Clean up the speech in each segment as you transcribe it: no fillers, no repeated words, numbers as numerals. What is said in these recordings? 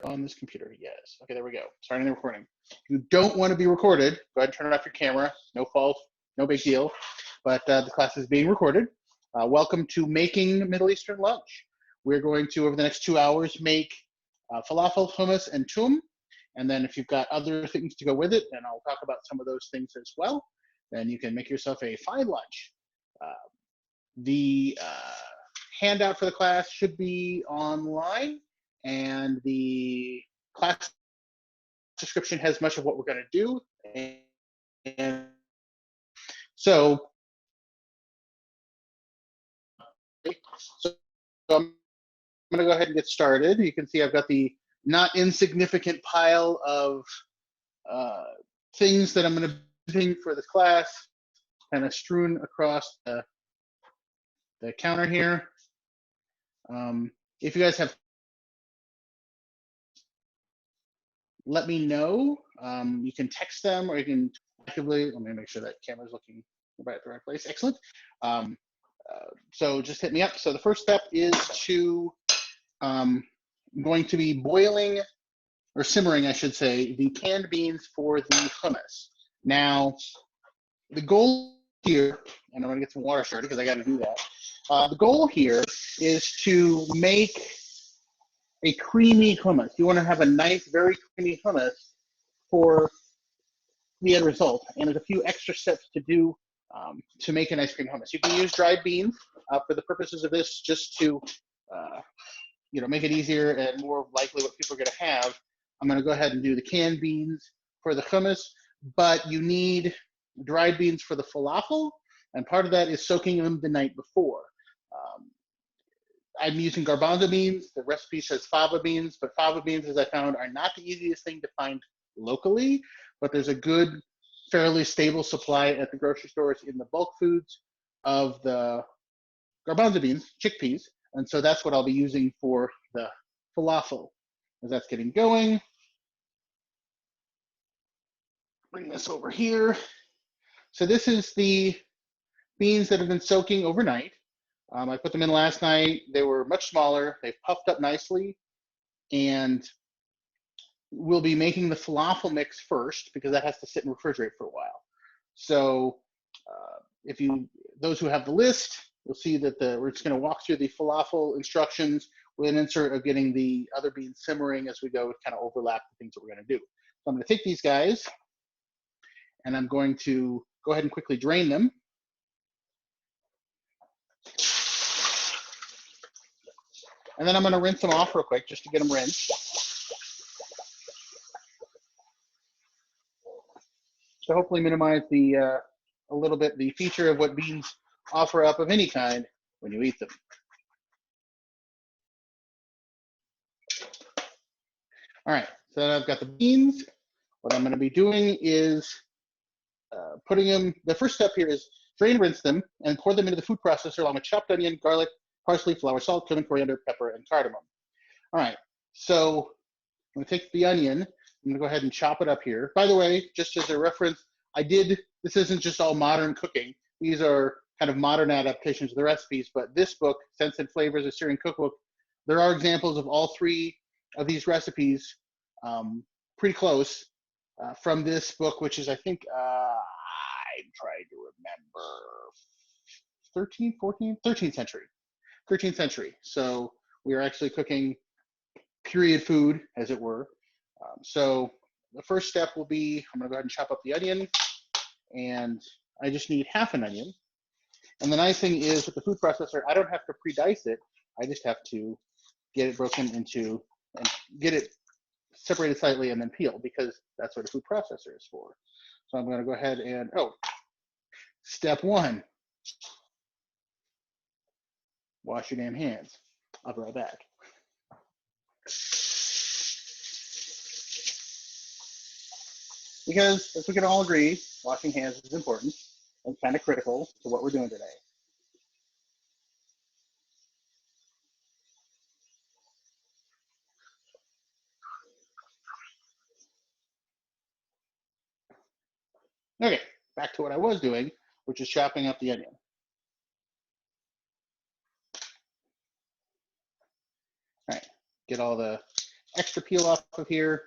on this computer? Yes. Okay, there we go. Starting the recording. If you don't want to be recorded, go ahead and turn off your camera. No fault, no big deal. But the class is being recorded. Welcome to Making Middle Eastern Lunch. We're going to, over the next 2 hours, make falafel, hummus, and toum. And then if you've got other things to go with it, and I'll talk about some of those things as well, then you can make yourself a fine lunch. The handout for the class should be online, and the class description has much of what we're going to do. And so I'm going to go ahead and get started. You can see I've got the not insignificant pile of things that I'm going to be doing for this class kind of strewn across the counter here. If you guys have, let me know. You can text them, or you can actively, let me make sure that camera's looking right at the right place. Excellent. So just hit me up. So the first step is to, I'm going to be boiling, or simmering, I should say, the canned beans for the hummus. Now, the goal here, and I'm gonna get some water started because I gotta do that. The goal here is to make a creamy hummus. You wanna have a nice, very creamy hummus for the end result. And there's a few extra steps to do to make an ice cream hummus. You can use dried beans for the purposes of this, just to make it easier and more likely what people are gonna have. I'm gonna go ahead and do the canned beans for the hummus, but you need dried beans for the falafel, and part of that is soaking them the night before. I'm using garbanzo beans. The recipe says fava beans, but fava beans, as I found, are not the easiest thing to find locally, but there's a good, fairly stable supply at the grocery stores in the bulk foods of the garbanzo beans, chickpeas, and so that's what I'll be using for the falafel. As that's getting going, bring this over here. So this is the beans that have been soaking overnight. I put them in last night. They were much smaller. They've puffed up nicely. And we'll be making the falafel mix first because that has to sit and refrigerate for a while. So those who have the list, you'll see that we're just gonna walk through the falafel instructions with an insert of getting the other beans simmering as we go, kind of overlap the things that we're gonna do. So I'm gonna take these guys and I'm going to go ahead and quickly drain them. And then I'm gonna rinse them off real quick just to get them rinsed. To hopefully minimize a little bit the feature of what beans offer up of any kind when you eat them. All right, so I've got the beans. What I'm gonna be doing is putting them, the first step here is drain, rinse them, and pour them into the food processor along with chopped onion, garlic, parsley, flour, salt, cumin, coriander, pepper, and cardamom. All right, so I'm gonna take the onion, I'm gonna go ahead and chop it up here. By the way, just as a reference, this isn't just all modern cooking. These are kind of modern adaptations of the recipes, but this book, Scents and Flavors, a Syrian Cookbook, there are examples of all three of these recipes pretty close from this book, which is, I think, I'm trying to remember, 13th century. So we are actually cooking period food, as it were. So the first step will be, I'm gonna go ahead and chop up the onion, and I just need half an onion. And the nice thing is with the food processor, I don't have to pre-dice it. I just have to get it broken into, and get it separated slightly and then peel, because that's what a food processor is for. So I'm gonna go ahead and, step one, wash your damn hands. I'll be right back. Because, as we can all agree, washing hands is important and kind of critical to what we're doing today. Okay, back to what I was doing, which is chopping up the onion. All right, get all the extra peel off of here.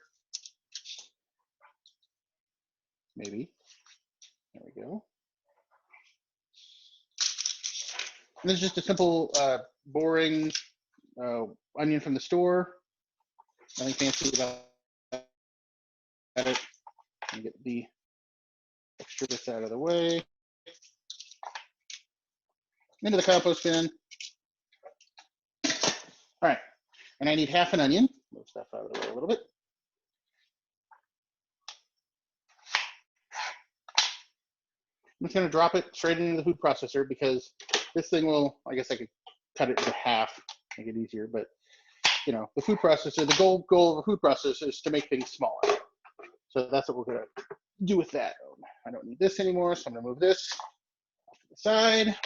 Maybe. There we go. And this is just a simple, boring onion from the store. Nothing fancy about it. And get the extra bits out of the way. Into the compost bin. All right, and I need half an onion. Move stuff out of the way a little bit. I'm just going to drop it straight into the food processor because this thing will, I guess I could cut it into half, make it easier, but you know, the food processor, the goal of a food processor is to make things smaller. So that's what we're going to do with that. I don't need this anymore, so I'm going to move this off to the side.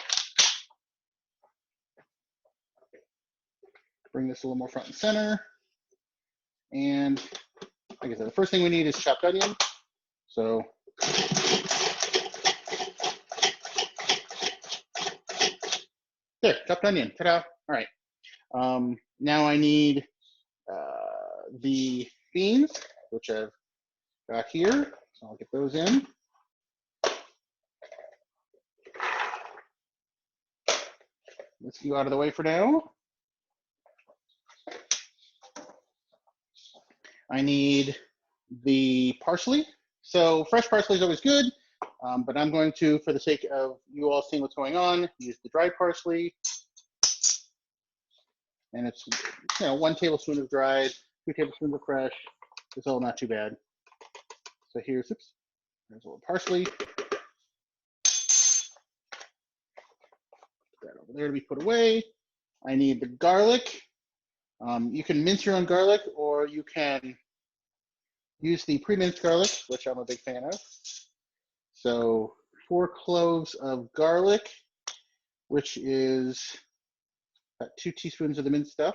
Bring this a little more front and center. And like I said, the first thing we need is chopped onion. So there, chopped onion, ta-da. All right, now I need the beans, which I've got here. So I'll get those in. Let's go out of the way for now. I need the parsley. So fresh parsley is always good, but I'm going to, for the sake of you all seeing what's going on, use the dried parsley. And it's, you know, 1 tablespoon of dried, 2 tablespoons of fresh. It's all not too bad. So here's, oops, there's a little parsley. Put that over there to be put away. I need the garlic. You can mince your own garlic, or you can use the pre-minced garlic, which I'm a big fan of. So 4 cloves of garlic, which is about 2 teaspoons of the minced stuff.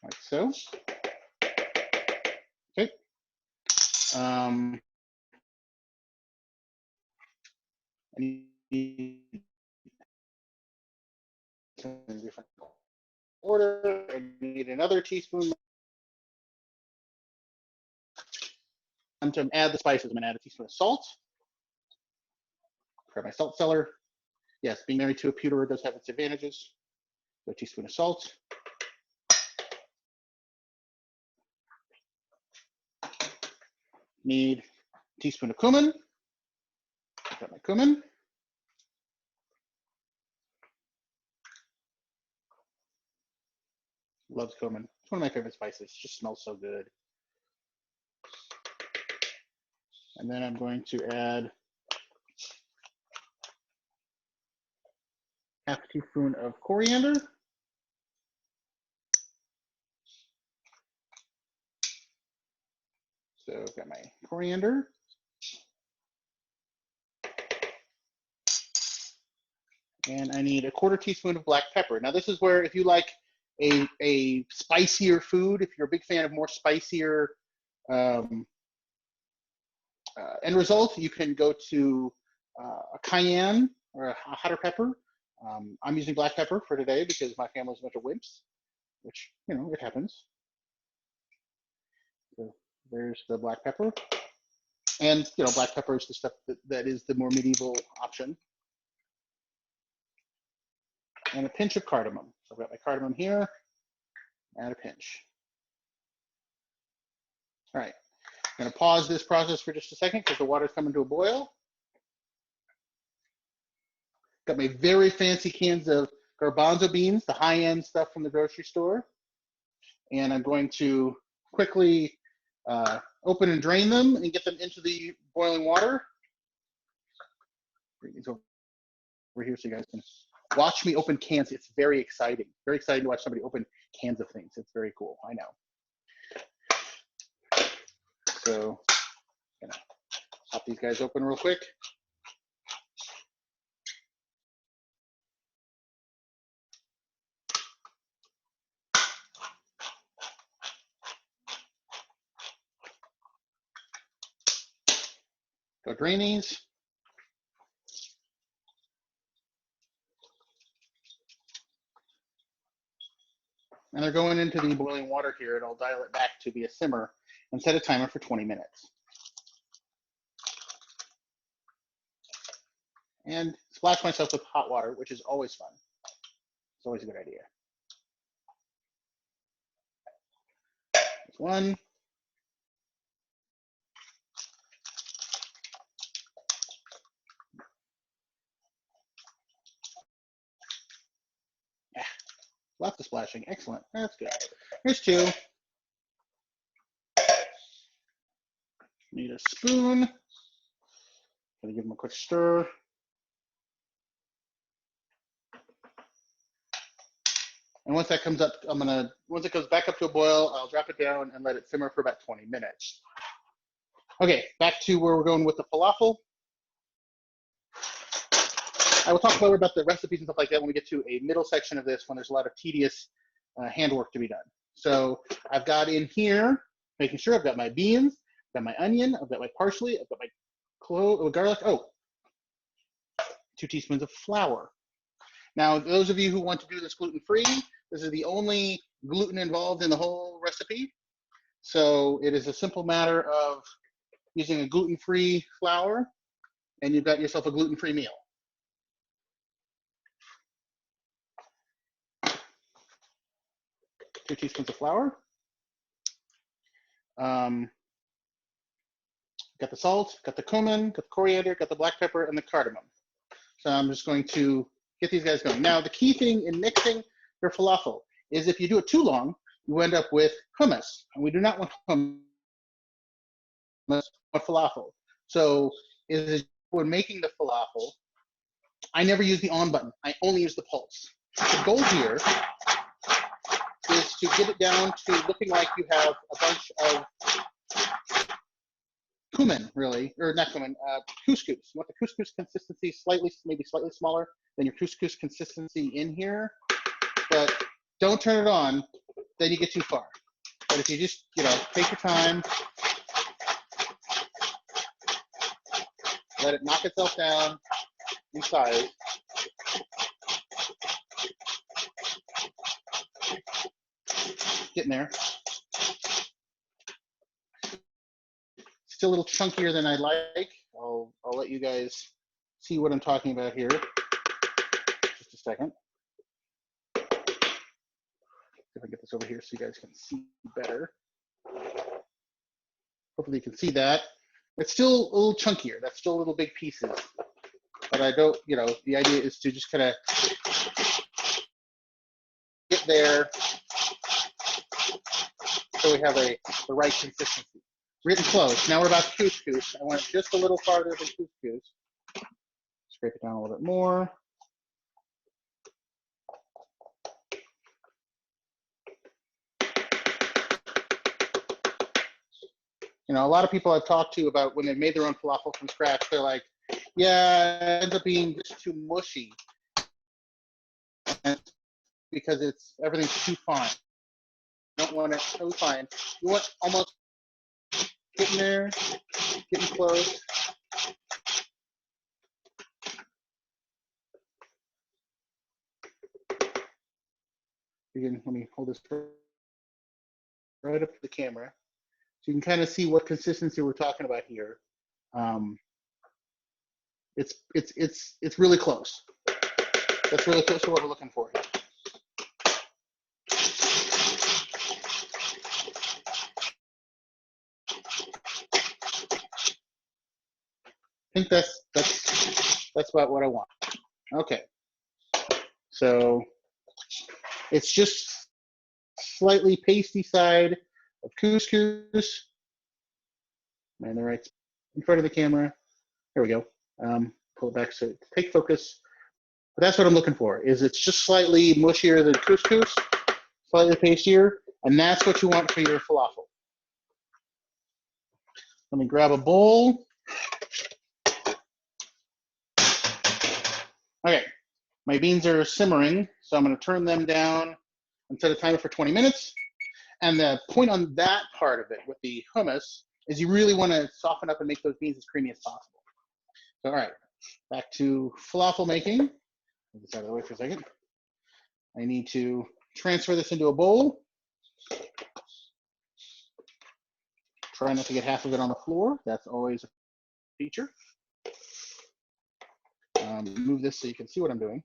Like so. Okay. I need in different order. I need another teaspoon. And to add the spices, I'm going to add a teaspoon of salt. Grab my salt cellar. Yes, being married to a pewterer does have its advantages. So a teaspoon of salt. Need a teaspoon of cumin. I've got my cumin. Loves cumin. It's one of my favorite spices. It just smells so good. And then I'm going to add half a teaspoon of coriander. So I've got my coriander. And I need a 1/4 teaspoon of black pepper. Now this is where, if you like a spicier food, if you're a big fan of more spicier end result, you can go to a cayenne or a hotter pepper. I'm using black pepper for today because my family's a bunch of wimps, which, you know, it happens. So there's the black pepper. And, you know, black pepper is the stuff that is the more medieval option. And a pinch of cardamom. So I've got my cardamom here, and a pinch. All right, I'm gonna pause this process for just a second because the water's coming to a boil. Got my very fancy cans of garbanzo beans, the high-end stuff from the grocery store. And I'm going to quickly open and drain them and get them into the boiling water. Bring these over here so you guys can watch me open cans. It's very exciting. Very exciting to watch somebody open cans of things. It's very cool, I know. So I'm gonna pop these guys open real quick. Go drain these. And they're going into the boiling water here, and I'll dial it back to be a simmer and set a timer for 20 minutes. And splash myself with hot water, which is always fun. It's always a good idea. There's one. Yeah, lots of splashing. Excellent. That's good. Here's two. Need a spoon. Gonna give them a quick stir. And once that comes up, once it goes back up to a boil, I'll drop it down and let it simmer for about 20 minutes. Okay, back to where we're going with the falafel. I will talk more about the recipes and stuff like that when we get to a middle section of this, when there's a lot of tedious handwork to be done. So I've got in here, making sure I've got my beans, I've got my onion, I've got my parsley, I've got my garlic. Oh, 2 teaspoons of flour. Now, those of you who want to do this gluten-free, this is the only gluten involved in the whole recipe. So it is a simple matter of using a gluten-free flour, and you've got yourself a gluten-free meal. Two teaspoons of flour. Got the salt, got the cumin, got the coriander, got the black pepper, and the cardamom. So I'm just going to get these guys going. Now, the key thing in mixing your falafel is if you do it too long, you end up with hummus, and we do not want hummus, but falafel. So when making the falafel, I never use the on button. I only use the pulse. The goal here is to get it down to looking like you have a bunch of cumin, really, or not cumin, couscous. You want the couscous consistency maybe slightly smaller than your couscous consistency in here, but don't turn it on, then you get too far. But if you just, take your time, let it knock itself down in size. Getting there. Still a little chunkier than I like. I'll let you guys see what I'm talking about here. Just a second. See if I can get this over here so you guys can see better. Hopefully you can see that. It's still a little chunkier. That's still little big pieces. But I don't, the idea is to just kind of get there so we have the right consistency. We're getting close. Now we're about couscous. I went just a little farther than couscous. Scrape it down a little bit more. A lot of people I've talked to about when they made their own falafel from scratch, they're like, yeah, it ends up being just too mushy. And because everything's too fine. You don't want it so fine. You want almost getting there, getting close. Let me hold this right up to the camera, so you can kind of see what consistency we're talking about here. It's really close. That's really close to what we're looking for here. I think that's about what I want. Okay, so it's just slightly pasty side of couscous. And the right in front of the camera. There we go. Pull it back so take focus. But that's what I'm looking for. It's just slightly mushier than couscous, slightly pastier, and that's what you want for your falafel. Let me grab a bowl. Okay, my beans are simmering, so I'm going to turn them down and set a timer for 20 minutes. And the point on that part of it with the hummus is you really want to soften up and make those beans as creamy as possible. So, all right, back to falafel making. Get this out of the way for a second. I need to transfer this into a bowl. Try not to get half of it on the floor. That's always a feature. Move this so you can see what I'm doing.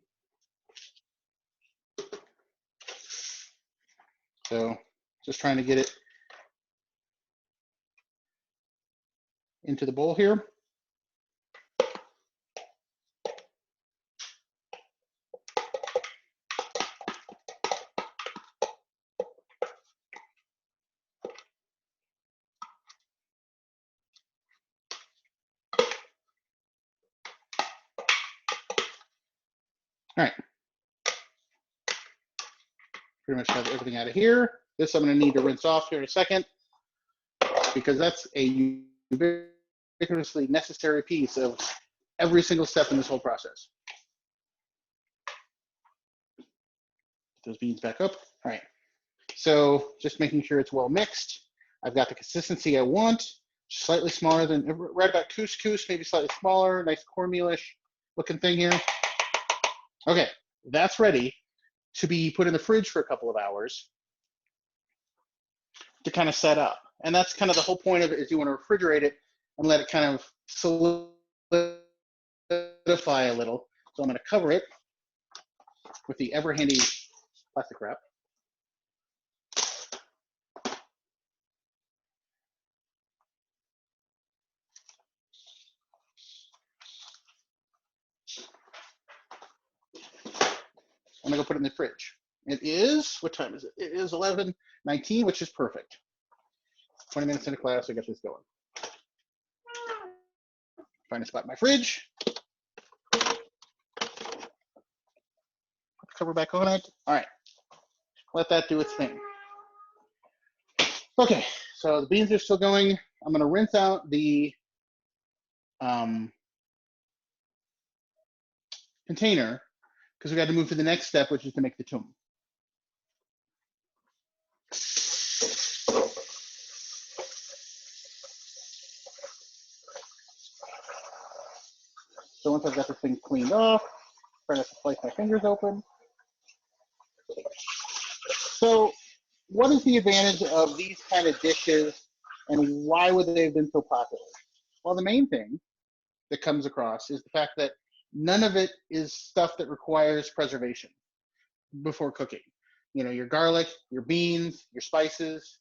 So just trying to get it into the bowl here. All right. Pretty much have everything out of here. This I'm going to need to rinse off here in a second because that's a ubiquitously necessary piece of every single step in this whole process. Put those beans back up. All right. So just making sure it's well mixed. I've got the consistency I want, slightly smaller than, right about couscous, maybe slightly smaller, nice cornmeal-ish looking thing here. Okay, that's ready to be put in the fridge for a couple of hours to kind of set up. And that's kind of the whole point of it, is you want to refrigerate it and let it kind of solidify a little. So I'm going to cover it with the ever handy plastic wrap. I'm gonna go put it in the fridge. It is, what time is it? It is 11:19, which is perfect. 20 minutes into class, I get this going. Find a spot in my fridge. Put the cover back on it. All right, let that do its thing. Okay, so the beans are still going. I'm gonna rinse out the container because we got to move to the next step, which is to make the toum. So once I've got this thing cleaned off, try not to slice my fingers open. So what is the advantage of these kind of dishes and why would they have been so popular? Well, the main thing that comes across is the fact that none of it is stuff that requires preservation before cooking. You know, your garlic, your beans, your spices,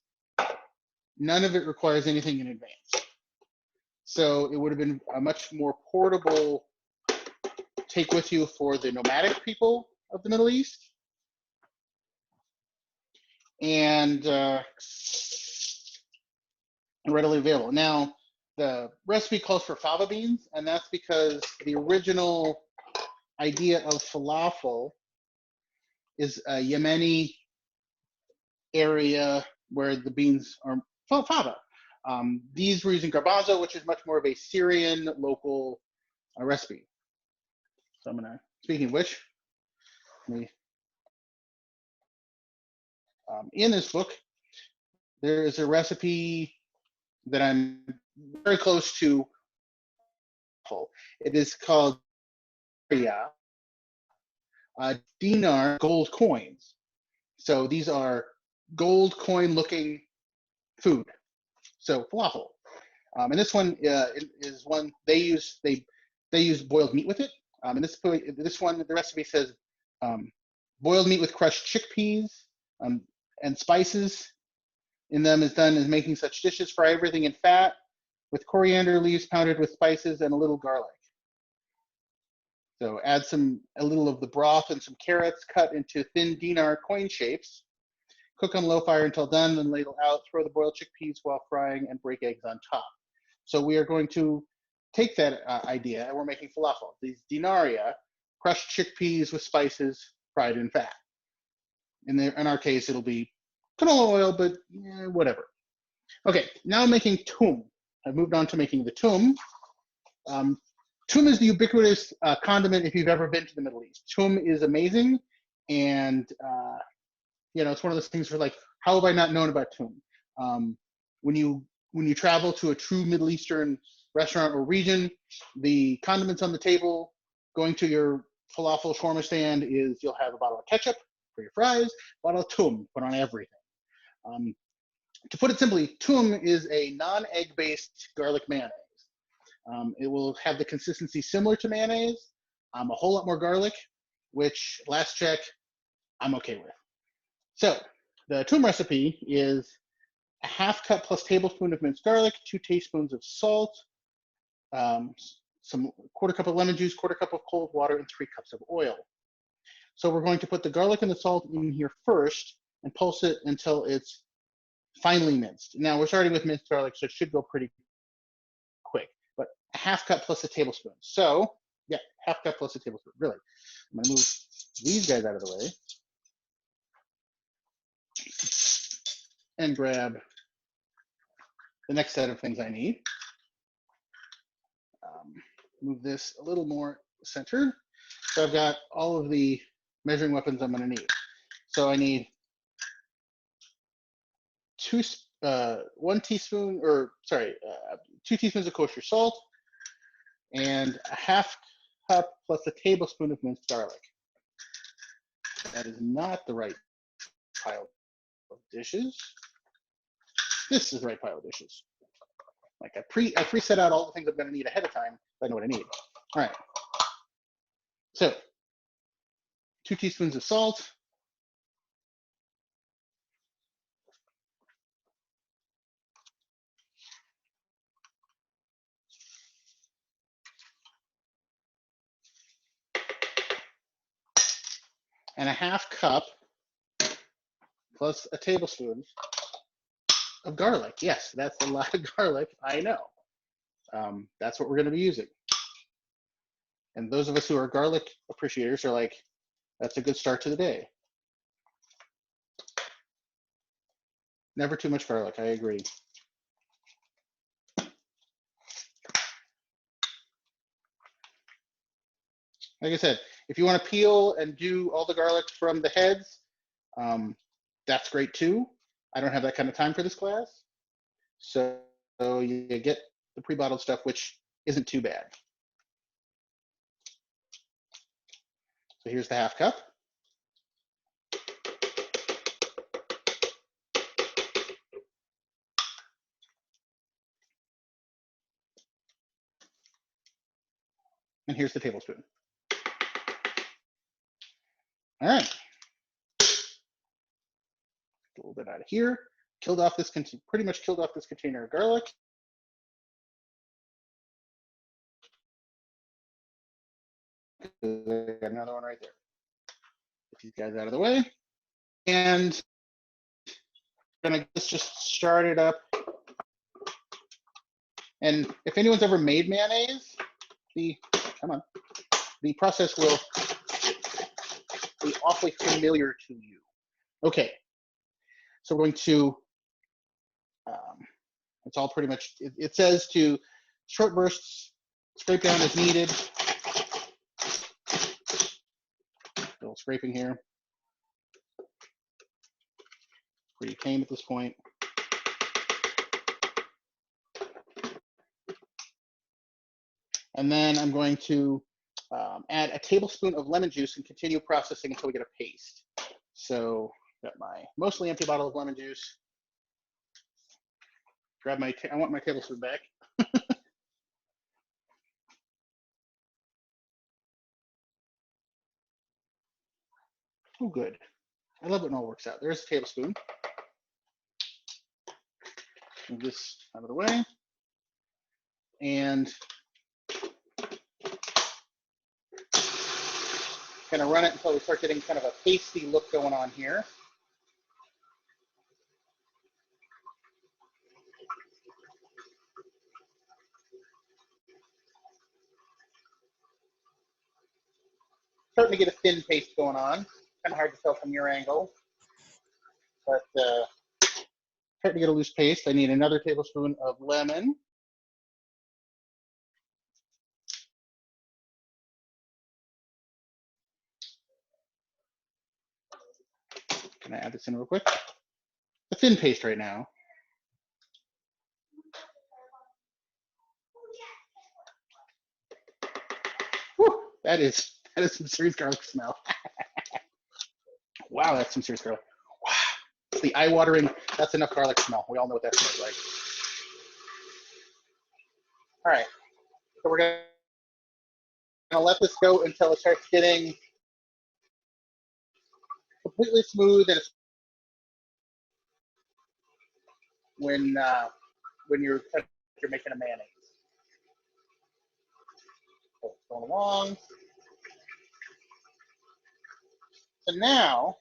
none of it requires anything in advance. So it would have been a much more portable take with you for the nomadic people of the Middle East. And readily available. Now, the recipe calls for fava beans, and that's because the original idea of falafel is a Yemeni area where the beans are fava. These were using garbanzo, which is much more of a Syrian local recipe. So I'm gonna, speaking of which, in this book, there is a recipe that I'm very close to. It is called dinar gold coins. So these are gold coin looking food. So falafel. And this one is one they use boiled meat with it. And this one, the recipe says boiled meat with crushed chickpeas and spices in them is done as making such dishes. Fry everything in fat with coriander leaves pounded with spices and a little garlic. So add a little of the broth and some carrots cut into thin dinar coin shapes. Cook on low fire until done, then ladle out. Throw the boiled chickpeas while frying and break eggs on top. So we are going to take that idea and we're making falafel. These dinaria, crushed chickpeas with spices, fried in fat. In our case, it'll be canola oil, but whatever. Okay, now I'm making toum. I've moved on to making the toum. Toum is the ubiquitous condiment if you've ever been to the Middle East. Toum is amazing, and it's one of those things where, like, how have I not known about toum? When you travel to a true Middle Eastern restaurant or region, the condiments on the table, going to your falafel shawarma stand, is you'll have a bottle of ketchup, for your fries, a bottle of toum, put on everything. To put it simply, toum is a non-egg-based garlic mayonnaise. It will have the consistency similar to mayonnaise, a whole lot more garlic, which last check, I'm okay with. So the toum recipe is a half cup plus tablespoon of minced garlic, 2 teaspoons of salt, some quarter cup of lemon juice, quarter cup of cold water, and 3 cups of oil. So we're going to put the garlic and the salt in here first and pulse it until it's finely minced. Now we're starting with minced garlic, so it should go pretty quick, but a half cup plus a tablespoon. So yeah, half cup plus a tablespoon, really. I'm gonna move these guys out of the way and grab the next set of things I need. Move this a little more centered. So I've got all of the measuring weapons I'm gonna need. So I need 2 teaspoons of kosher salt and a half cup plus a tablespoon of minced garlic. That is not the right pile of dishes. This is the right pile of dishes. Like I preset out all the things I'm going to need ahead of time. So I know what I need. All right. So 2 teaspoons of salt. And a half cup plus a tablespoon of garlic. Yes, that's a lot of garlic. I know. That's what we're going to be using. And those of us who are garlic appreciators are like, that's a good start to the day. Never too much garlic, I agree. Like I said, if you want to peel and do all the garlic from the heads, that's great too. I don't have that kind of time for this class. So you get the pre-bottled stuff, which isn't too bad. So here's the half cup. And here's the tablespoon. All right. A little bit out of here. Pretty much killed off this container of garlic. Got another one right there. Get these guys out of the way. And I'm gonna just start it up. And if anyone's ever made mayonnaise, the process will be awfully familiar to you. Okay, so we're going to, it's all pretty much, it says to short bursts, scrape down as needed. A little scraping here. Pretty tame at this point. And then I'm going to add a tablespoon of lemon juice and continue processing until we get a paste. So got my mostly empty bottle of lemon juice. Grab I want my tablespoon back. Oh, good. I love when it all works out. There's a tablespoon. Move this out of the way. And gonna run it until we start getting kind of a pasty look going on here. Starting to get a thin paste going on. Kind of hard to tell from your angle, but starting to get a loose paste. I need another tablespoon of lemon. Can I add this in real quick? A thin paste right now. Whew, that is some serious garlic smell. Wow. wow, that's some serious garlic. Wow. The eye-watering, that's enough garlic smell. We all know what that smells like. All right, so we're gonna let this go until it starts getting completely smooth, and it's when you're making a mayonnaise. So it's going along. So now,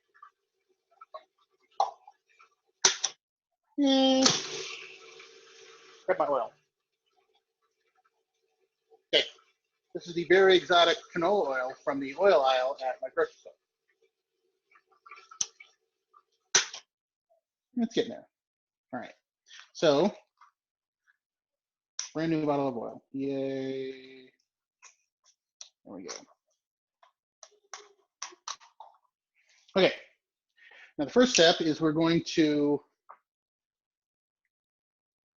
grab my oil. Okay, this is the very exotic canola oil from the oil aisle at my grocery store. It's getting there. All right, so brand new bottle of oil. Yay. There we go. Okay, now the first step is we're going to,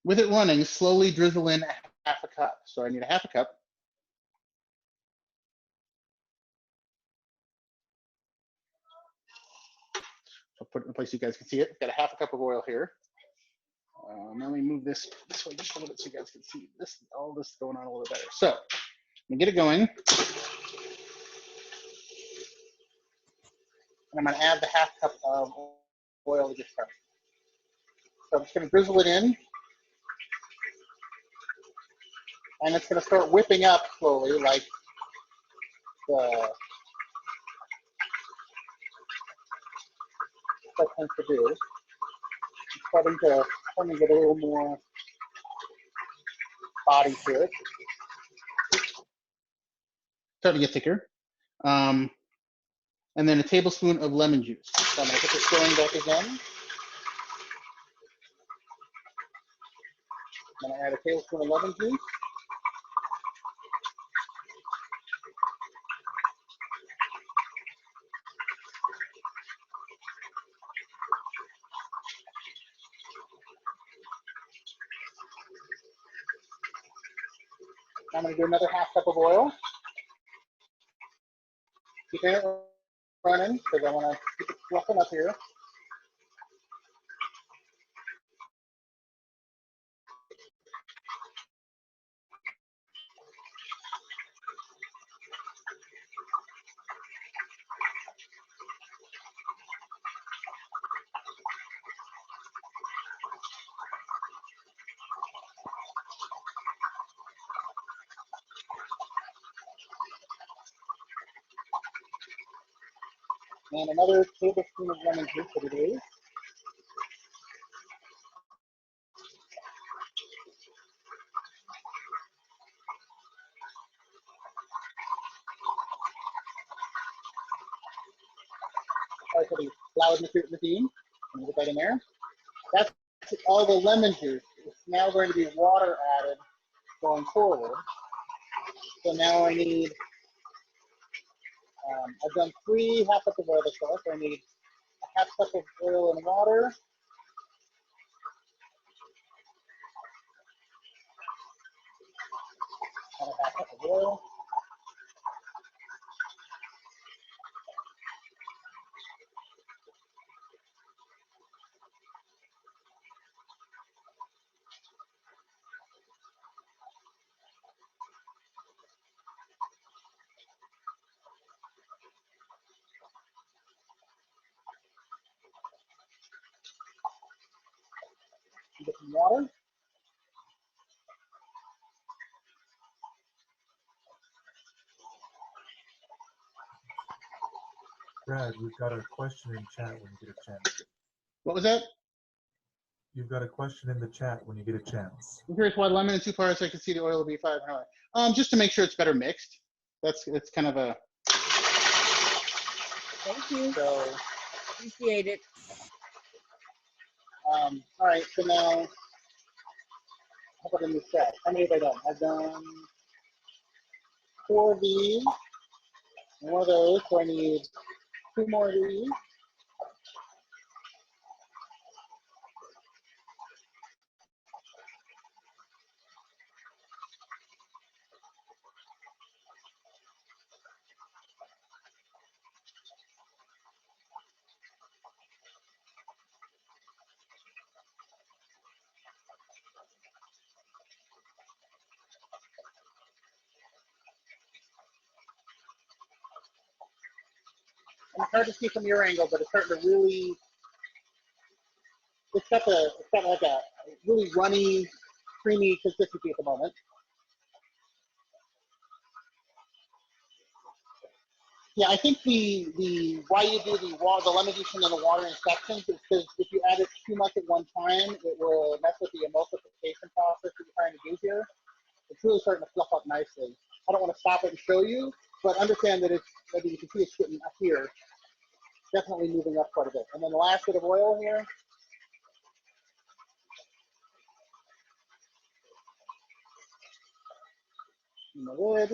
with it running, slowly drizzle in half a cup. So I need a half a cup. I'll put it in a place so you guys can see it. I've got a half a cup of oil here. Now let me move this way just a little bit so you guys can see this, all this going on a little better. So I'm gonna get it going. And I'm gonna add the half cup of oil we just started. So I'm just gonna drizzle it in. And it's gonna start whipping up slowly, like the that tends to do. It's starting to get a little more body to it. Starting to get thicker. And then a tablespoon of lemon juice. So I'm gonna put this going back again. I'm gonna add a tablespoon of lemon juice. I'm gonna do another half cup of oil. Keeping it running because I wanna keep it fluffing up here. And another tablespoon of lemon juice that it is. Sorry for the loud machine. I'm gonna put that in there. That's all the lemon juice. It's now going to be water added going forward. So now I need, I've done 3 half cups of oil this far, so I need a half cup of oil and water. And a half cup of oil. Get some water. Brad, we've got a question in chat when you get a chance. What was that? You've got a question in the chat when you get a chance. Here's why lemon in 2 parts. I can see the oil will be 5. Just to make sure it's better mixed. It's kind of a. Thank you. So. Appreciate it. All right. So now, how about in the set? How many have I done? I've done 4 of these. One of those. So I need 2 more of these. and it's hard to see from your angle, but it's starting to really, it's got like a really runny, creamy consistency at the moment. Yeah, I think the why you do the lemon juice and then the water in sections is because if you add it too much at one time, it will mess with the emulsification process that you're trying to do here. It's really starting to fluff up nicely. I don't want to stop it and show you, but understand that it's, maybe you can see it's getting up here, definitely moving up quite a bit. And then the last bit of oil here. In the lid,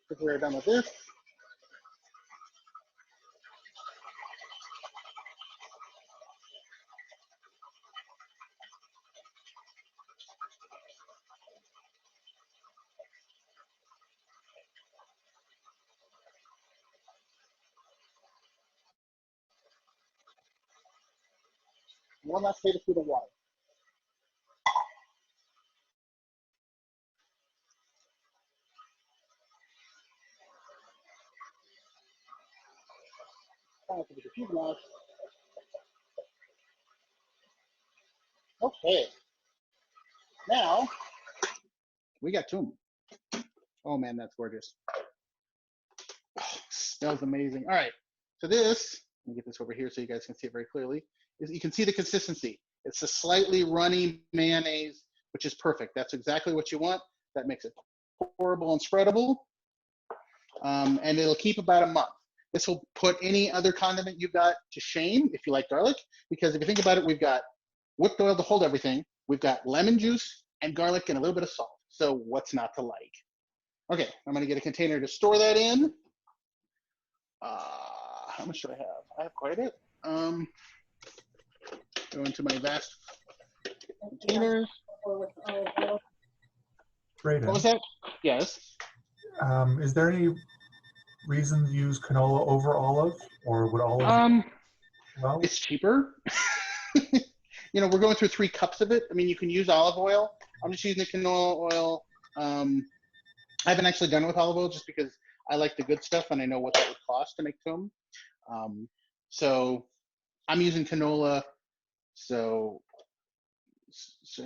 because we're done with this. One last tablespoon of water. Okay. Now we got toum. Oh man, that's gorgeous. Oh, smells amazing. All right. So this, let me get this over here so you guys can see it very clearly. Is you can see the consistency. It's a slightly runny mayonnaise, which is perfect. That's exactly what you want. That makes it pourable and spreadable. And it'll keep about a month. This will put any other condiment you've got to shame if you like garlic, because if you think about it, we've got whipped oil to hold everything. We've got lemon juice and garlic and a little bit of salt. So what's not to like? Okay, I'm gonna get a container to store that in. How much do I have? I have quite a bit. Go into my vast containers. Brayden, What was that? Yes. is there any reason to use canola over olive, or would olive? Well, It's cheaper. You know, we're going through 3 cups of it. I mean, you can use olive oil. I'm just using the canola oil. I haven't actually done it with olive oil just because I like the good stuff and I know what that would cost to make toum. So I'm using canola. So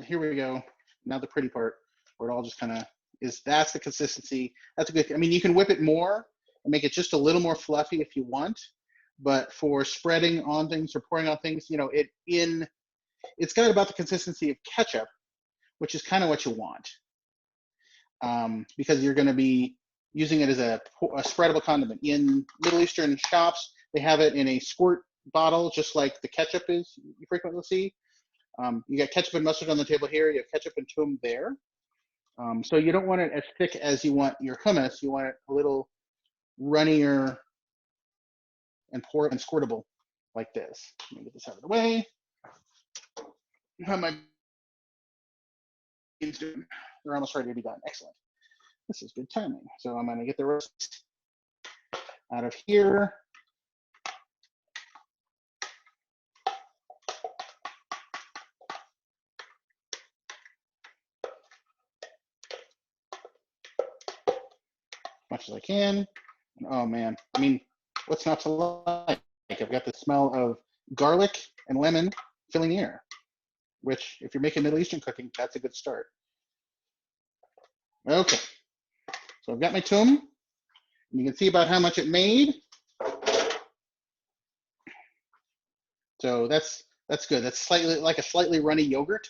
here we go. Now the pretty part where it all just kind of is, that's the consistency. That's a good, I mean, you can whip it more and make it just a little more fluffy if you want, but for spreading on things or pouring on things, you know, it's got about the consistency of ketchup, which is kind of what you want. Because you're going to be using it as a spreadable condiment. In Middle Eastern shops, they have it in a squirt bottle, just like the ketchup is you frequently see. You got ketchup and mustard on the table here. You have ketchup and toum there. So you don't want it as thick as you want your hummus. You want it a little runnier and squirtable like this. Let me get this out of the way. How my beans doing? They're almost ready to be done. Excellent. This is good timing. So I'm going to get the rest out of here. Much as I can. Oh man, I mean, what's not to like? I've got the smell of garlic and lemon filling the air, which if you're making Middle Eastern cooking, that's a good start. Okay, so I've got my toum. You can see about how much it made. So that's good. That's slightly like a slightly runny yogurt.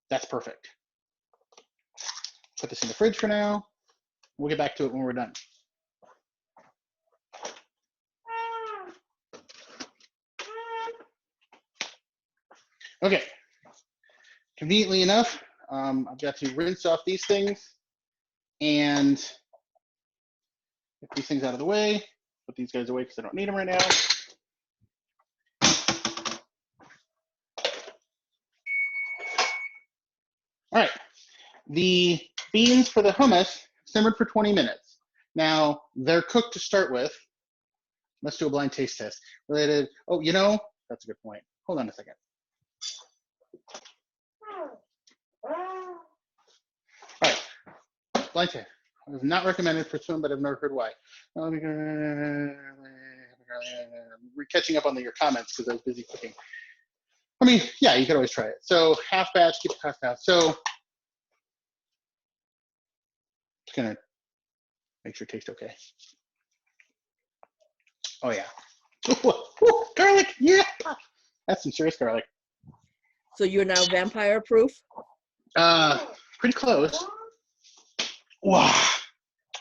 That's perfect. Put this in the fridge for now. We'll get back to it when we're done. Okay, conveniently enough, I've got to rinse off these things and get these things out of the way. Put these guys away because I don't need them right now. All right, the beans for the hummus simmered for 20 minutes. Now, they're cooked to start with. Let's do a blind taste test. Related, oh, you know, that's a good point. Hold on a second. All right, blind taste. It was not recommended for toum, but I've never heard why. We're catching up on your comments because I was busy cooking. I mean, yeah, you could always try it. So half batch, keep the cost down. So just gonna make sure it tastes okay. Oh yeah. Ooh, garlic, yeah. That's some serious garlic. So you're now vampire proof? Pretty close. Wow.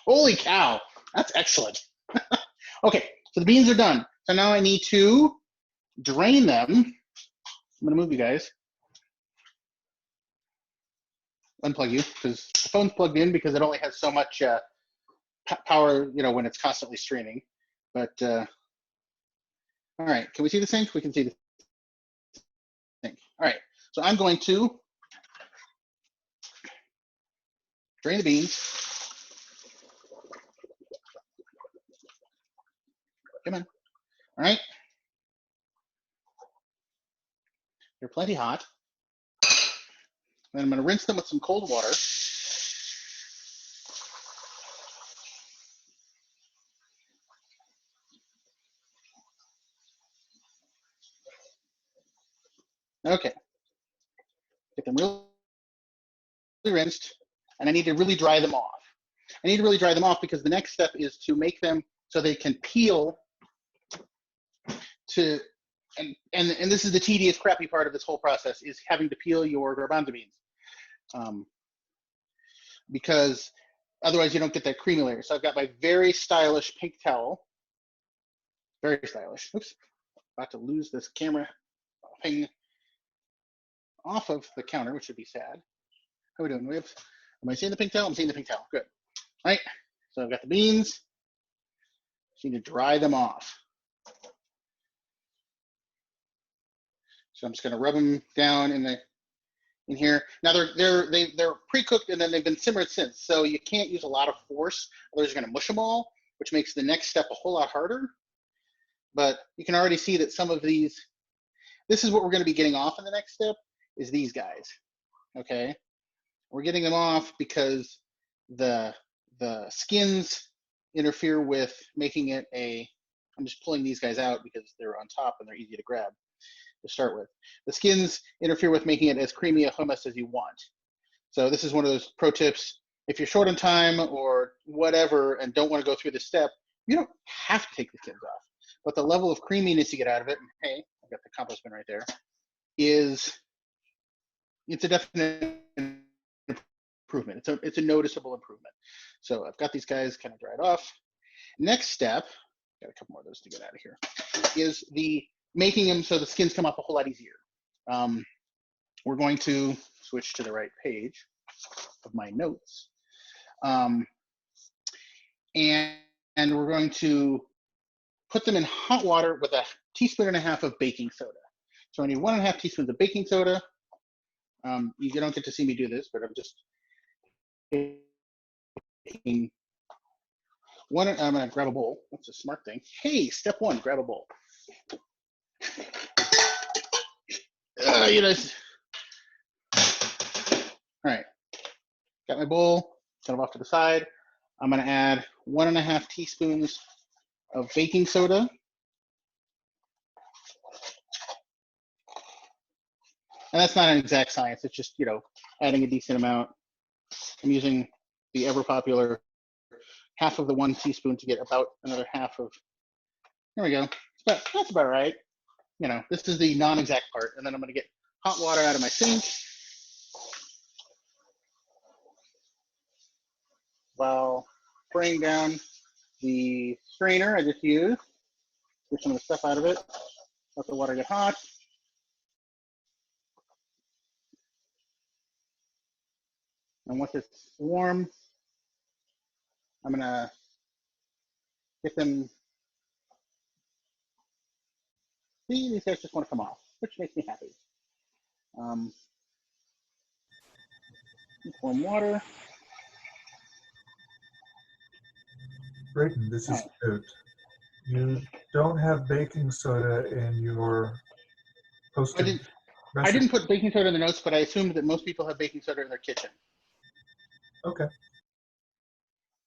Holy cow. That's excellent. Okay, so the beans are done. So now I need to drain them. I'm gonna move you guys. Unplug you, because the phone's plugged in because it only has so much power, you know, when it's constantly streaming. But all right, can we see the sink? We can see the sink. All right, so I'm going to drain the beans. Come on. All right. They're plenty hot. Then I'm going to rinse them with some cold water. Okay. Get them really rinsed, and I need to really dry them off. I need to really dry them off because the next step is to make them so they can peel to, and this is the tedious, crappy part of this whole process, is having to peel your garbanzo beans. Because otherwise you don't get that creamy layer. So I've got my very stylish pink towel. Very stylish. Oops, about to lose this camera thing off of the counter, which would be sad. How are we doing? Am I seeing the pink towel? I'm seeing the pink towel. Good. All right. So I've got the beans. Just need to dry them off. So I'm just going to rub them down in here. Now they're pre-cooked and then they've been simmered since. So you can't use a lot of force, otherwise you're going to mush them all, which makes the next step a whole lot harder. But you can already see that some of these, this is what we're going to be getting off in the next step, is these guys. Okay, we're getting them off because the skins interfere with making it a. I'm just pulling these guys out because they're on top and they're easy to grab to start with. The skins interfere with making it as creamy a hummus as you want. So this is one of those pro tips. If you're short on time or whatever and don't want to go through this step, you don't have to take the skins off. But the level of creaminess you get out of it, and hey, I've got the compost bin right there, it's a definite improvement. It's a noticeable improvement. So I've got these guys kind of dried off. Next step, got a couple more of those to get out of here, is the making them so the skins come off a whole lot easier. We're going to switch to the right page of my notes. And we're going to put them in hot water with a teaspoon and a half of baking soda. So I need 1.5 teaspoons of baking soda. You don't get to see me do this, but I'm just taking one. I'm gonna grab a bowl. That's a smart thing. Hey, step one, grab a bowl. You know. All right, got my bowl. Set it off to the side. I'm gonna add 1.5 teaspoons of baking soda. And that's not an exact science. It's just, you know, adding a decent amount. I'm using the ever popular half of the 1 teaspoon to get about another half of, there we go. That's about right. You know, this is the non-exact part. And then I'm gonna get hot water out of my sink while spraying down the strainer I just used. Get some of the stuff out of it. Let the water get hot. And once it's warm, I'm gonna get them. See, these guys just want to come off, which makes me happy. Warm water. Brayden, this is cute. You don't have baking soda in your posted recipe. I didn't put baking soda in the notes, but I assumed that most people have baking soda in their kitchen. Okay.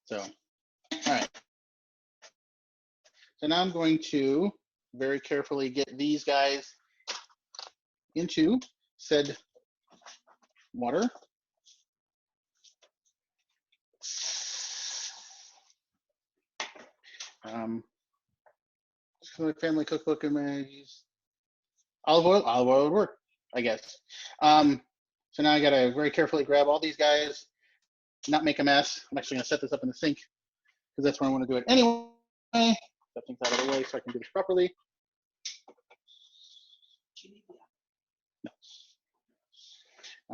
So, all right. So now I'm going to very carefully get these guys into said water. Family cookbook and olive oil would work, I guess. So now I gotta very carefully grab all these guys, not make a mess. I'm actually gonna set this up in the sink because that's where I want to do it anyway. Set things out of the way so I can do this properly.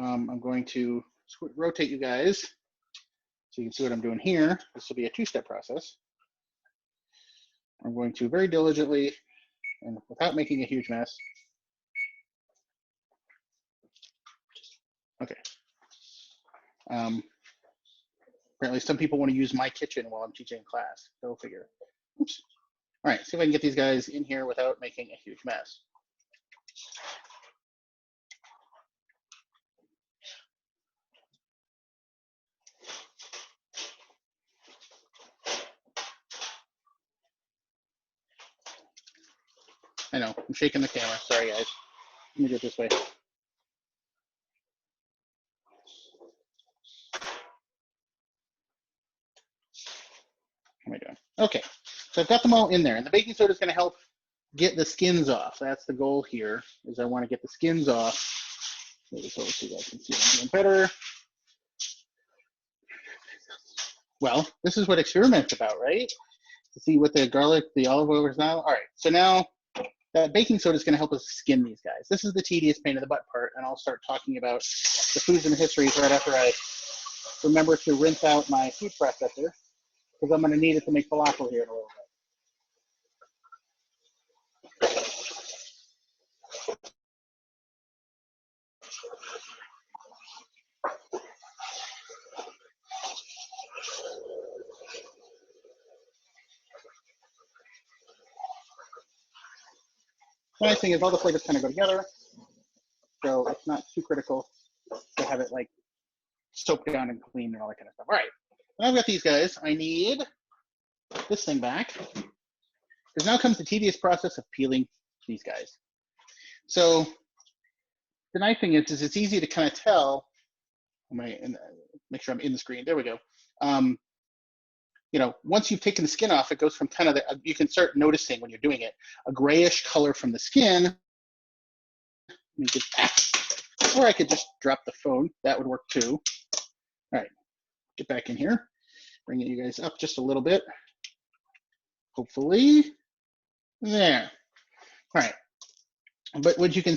I'm going to rotate you guys so you can see what I'm doing here. This will be a two-step process. I'm going to very diligently and without making a huge mess. Okay. Apparently some people want to use my kitchen while I'm teaching class. Go figure. Oops. All right, see if I can get these guys in here without making a huge mess. I know, I'm shaking the camera. Sorry, guys. Let me do it this way. How am I doing? Okay, so I've got them all in there, and the baking soda is going to help get the skins off. That's the goal here, is I want to get the skins off. Maybe so you guys can see what I'm doing better. Well, this is what experiment's about, right? To see what the garlic, the olive oil is now. All right, so now that baking soda is going to help us skin these guys. This is the tedious pain in the butt part, and I'll start talking about the foods and the histories right after I remember to rinse out my food processor, because I'm going to need it to make falafel here in a little bit. The nice thing is all the flavors kind of go together, so it's not too critical to have it like soaked down and clean and all that kind of stuff. All right, now I've got these guys. I need this thing back, because now comes the tedious process of peeling these guys. So the nice thing is it's easy to kind of tell. Make sure I'm in the screen. There we go. You know, once you've taken the skin off, it goes from kind of you can start noticing when you're doing it, a grayish color from the skin. Or I could just drop the phone. That would work too. All right, get back in here. Bring you guys up just a little bit. Hopefully, there. All right, but what you can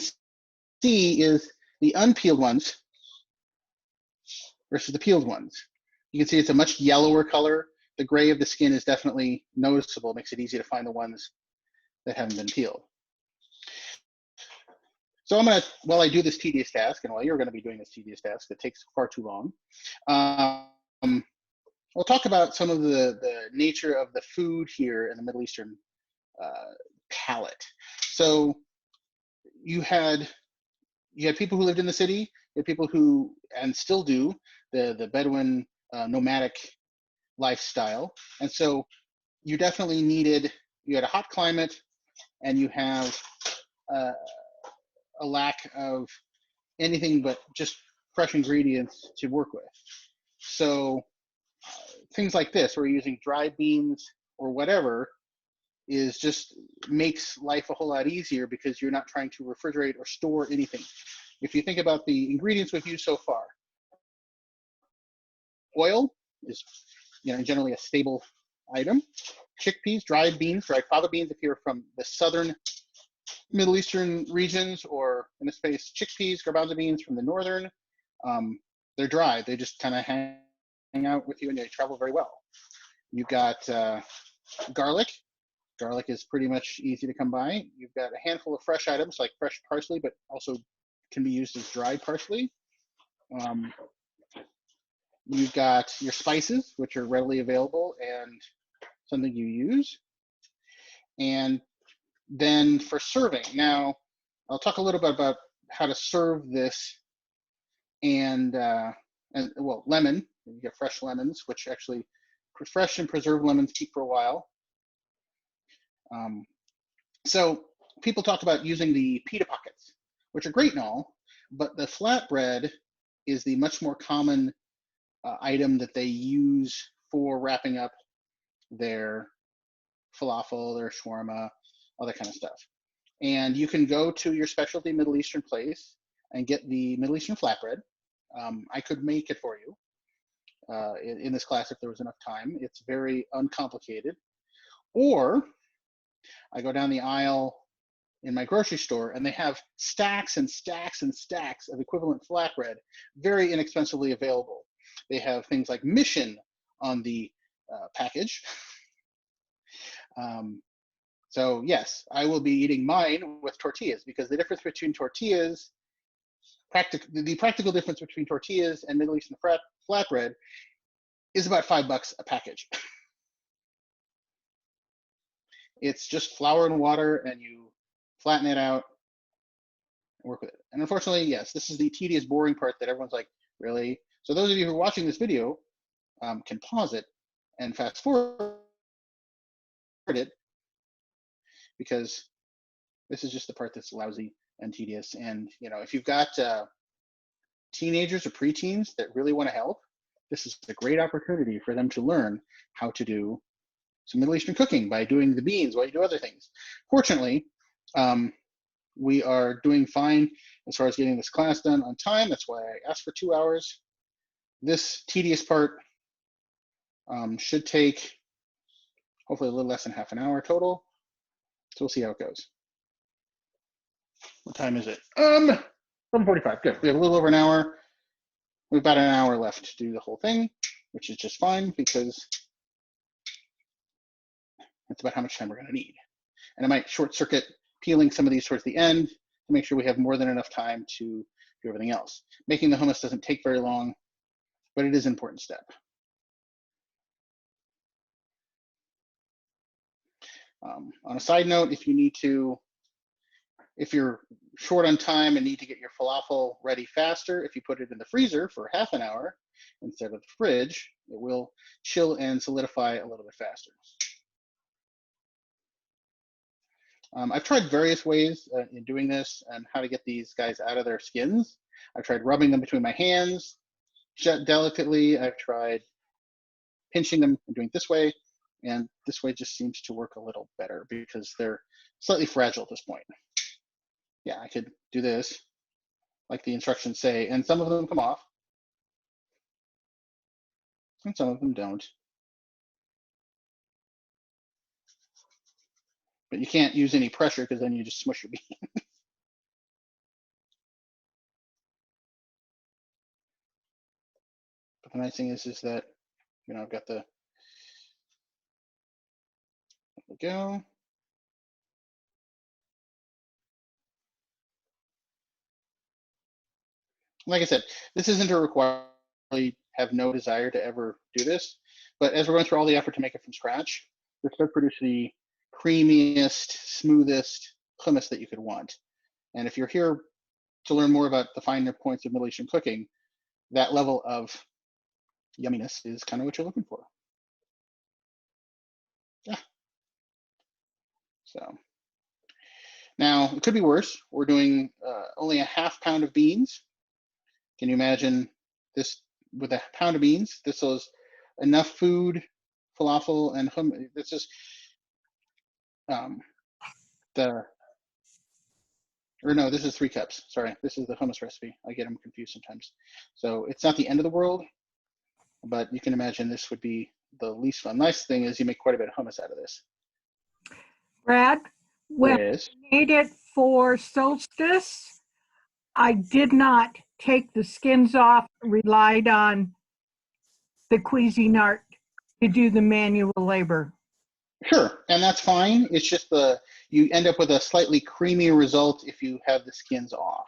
see is the unpeeled ones versus the peeled ones. You can see it's a much yellower color. The gray of the skin is definitely noticeable. Makes it easy to find the ones that haven't been peeled. So I'm gonna, while I do this tedious task, and while you're gonna be doing this tedious task that takes far too long, we'll talk about some of the nature of the food here in the Middle Eastern palate. So you had people who lived in the city, you had people who, and still do, the Bedouin nomadic lifestyle. And so you definitely you had a hot climate, and you have a lack of anything but just fresh ingredients to work with. So things like this, where you're using dried beans or whatever, is just makes life a whole lot easier because you're not trying to refrigerate or store anything. If you think about the ingredients we've used so far, oil is generally a stable item. Chickpeas, dried beans, dried fava beans if you're from the southern Middle Eastern regions, or in this case, chickpeas, garbanzo beans from the northern. They're dry. They just kind of hang out with you and they travel very well. You've got garlic. Garlic is pretty much easy to come by. You've got a handful of fresh items like fresh parsley, but also can be used as dried parsley. You've got your spices, which are readily available and something you use. And then for serving, now I'll talk a little bit about how to serve this, and well, lemon. You get fresh lemons, which actually fresh and preserved lemons keep for a while. So people talk about using the pita pockets, which are great and all, but the flatbread is the much more common item that they use for wrapping up their falafel, their shawarma, all that kind of stuff. And you can go to your specialty Middle Eastern place and get the Middle Eastern flatbread. I could make it for you in this class if there was enough time. It's very uncomplicated. Or I go down the aisle in my grocery store and they have stacks and stacks and stacks of equivalent flatbread, very inexpensively available. They have things like Mission on the package. So yes, I will be eating mine with tortillas, because the difference between tortillas, the practical difference between tortillas and Middle Eastern flatbread is about $5 a package. It's just flour and water, and you flatten it out and work with it. And unfortunately, yes, this is the tedious, boring part that everyone's like, really? So those of you who are watching this video can pause it and fast forward it, because this is just the part that's lousy and tedious. And if you've got teenagers or preteens that really want to help, this is a great opportunity for them to learn how to do some Middle Eastern cooking by doing the beans while you do other things. Fortunately, we are doing fine as far as getting this class done on time. That's why I asked for 2 hours. This tedious part should take hopefully a little less than half an hour total. So we'll see how it goes. What time is it? 7:45. Good. We have a little over an hour. We've about an hour left to do the whole thing, which is just fine, because that's about how much time we're going to need. And I might short circuit peeling some of these towards the end to make sure we have more than enough time to do everything else. Making the hummus doesn't take very long, but it is an important step. On a side note, if you're short on time and need to get your falafel ready faster, if you put it in the freezer for half an hour instead of the fridge, it will chill and solidify a little bit faster. I've tried various ways in doing this and how to get these guys out of their skins. I've tried rubbing them between my hands delicately. I've tried pinching them and doing it this way. And this way just seems to work a little better because they're slightly fragile at this point. Yeah, I could do this like the instructions say, and some of them come off and some of them don't. But you can't use any pressure because then you just smush your bean. But the nice thing is that, I've got there we go. Like I said, this isn't a requirement. I have no desire to ever do this, but as we're going through all the effort to make it from scratch, this does produce the creamiest, smoothest hummus that you could want. And if you're here to learn more about the finer points of Middle Eastern cooking, that level of yumminess is kind of what you're looking for. Yeah. So now it could be worse. We're doing only a half pound of beans. Can you imagine this with a pound of beans? This is enough food, falafel and hummus. This is this is 3 cups. Sorry, this is the hummus recipe. I get them confused sometimes. So it's not the end of the world, but you can imagine this would be the least fun. Nice thing is you make quite a bit of hummus out of this. Brad, when Yes. I made it for solstice, I did not take the skins off, relied on the Cuisinart to do the manual labor. Sure, and that's fine. It's just you end up with a slightly creamier result if you have the skins off.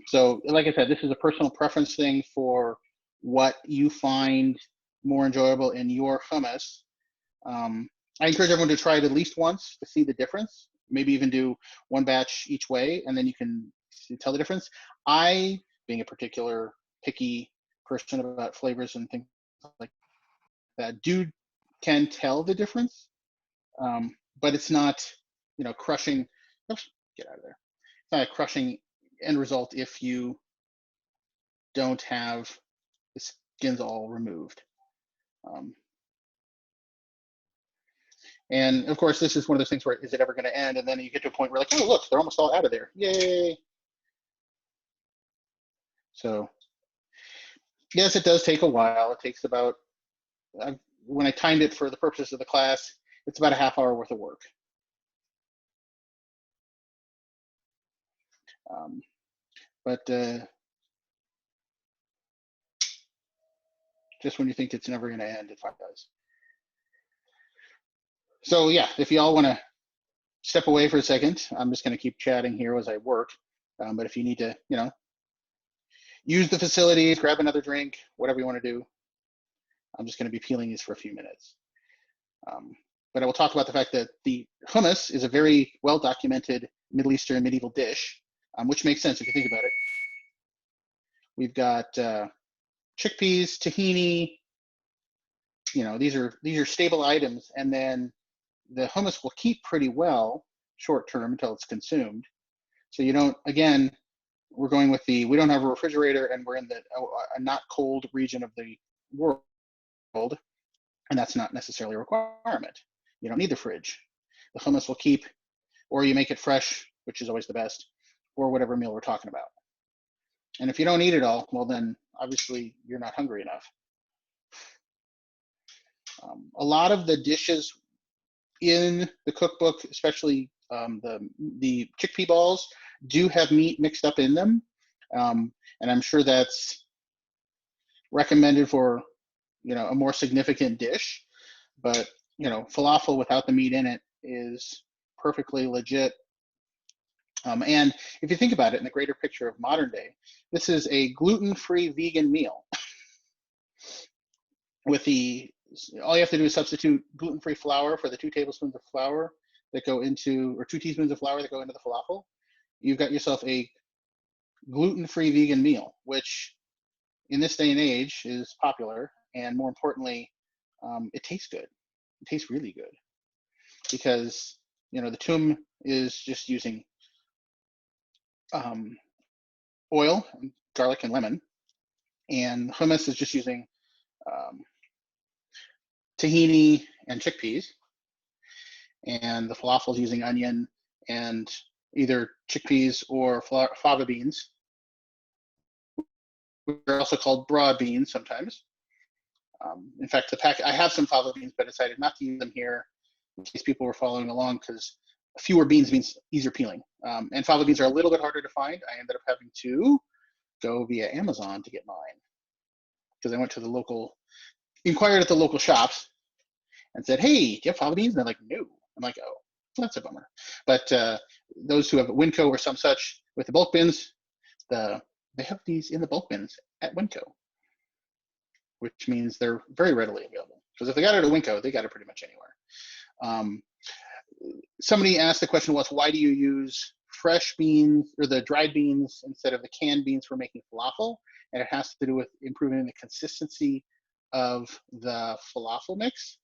So like I said, this is a personal preference thing for what you find more enjoyable in your hummus. I encourage everyone to try it at least once to see the difference. Maybe even do 1 batch each way, and then you can tell the difference. I, being a particular picky person about flavors and things like that, can tell the difference. but it's not, crushing. Oops, get out of there. It's not a crushing end result if you don't have the skins all removed. And of course, this is one of those things where is it ever going to end? And then you get to a point where like, oh, look, they're almost all out of there. Yay. So yes, it does take a while. It takes about, when I timed it for the purposes of the class, it's about a half hour worth of work. But just when you think it's never going to end, it finally does. So yeah, if y'all want to step away for a second, I'm just going to keep chatting here as I work. But if you need to, use the facilities, grab another drink, whatever you want to do, I'm just going to be peeling these for a few minutes. But I will talk about the fact that the hummus is a very well-documented Middle Eastern medieval dish, which makes sense if you think about it. We've got chickpeas, tahini. These are stable items, and then the hummus will keep pretty well short term until it's consumed. So you don't, again, we're going with we don't have a refrigerator, and we're in a not cold region of the world, and that's not necessarily a requirement. You don't need the fridge. The hummus will keep, or you make it fresh, which is always the best, or whatever meal we're talking about. And if you don't eat it all, well then obviously you're not hungry enough. A lot of the dishes in the cookbook, especially the chickpea balls, do have meat mixed up in them. And I'm sure that's recommended for, a more significant dish. But, falafel without the meat in it is perfectly legit. And if you think about it in the greater picture of modern day, this is a gluten-free vegan meal. With all you have to do is substitute gluten-free flour for the 2 tablespoons of flour that go into, or 2 teaspoons of flour that go into the falafel. You've got yourself a gluten-free vegan meal, which in this day and age is popular. And more importantly, it tastes good. It tastes really good because, the toum is just using oil, garlic, and lemon. And hummus is just using tahini and chickpeas. And the falafel is using onion and either chickpeas or fava beans. They're also called broad beans sometimes. In fact, I have some fava beans, but I decided not to use them here in case people were following along, because fewer beans means easier peeling. And fava beans are a little bit harder to find. I ended up having to go via Amazon to get mine because I went to inquired at the local shops and said, hey, do you have fava beans? And they're like, no. I'm like, oh, that's a bummer. But those who have Winco or some such with the bulk bins, they have these in the bulk bins at Winco, which means they're very readily available. Because if they got it at Winco, they got it pretty much anywhere. Somebody asked the question was, why do you use fresh beans or the dried beans instead of the canned beans for making falafel? And it has to do with improving the consistency of the falafel mix.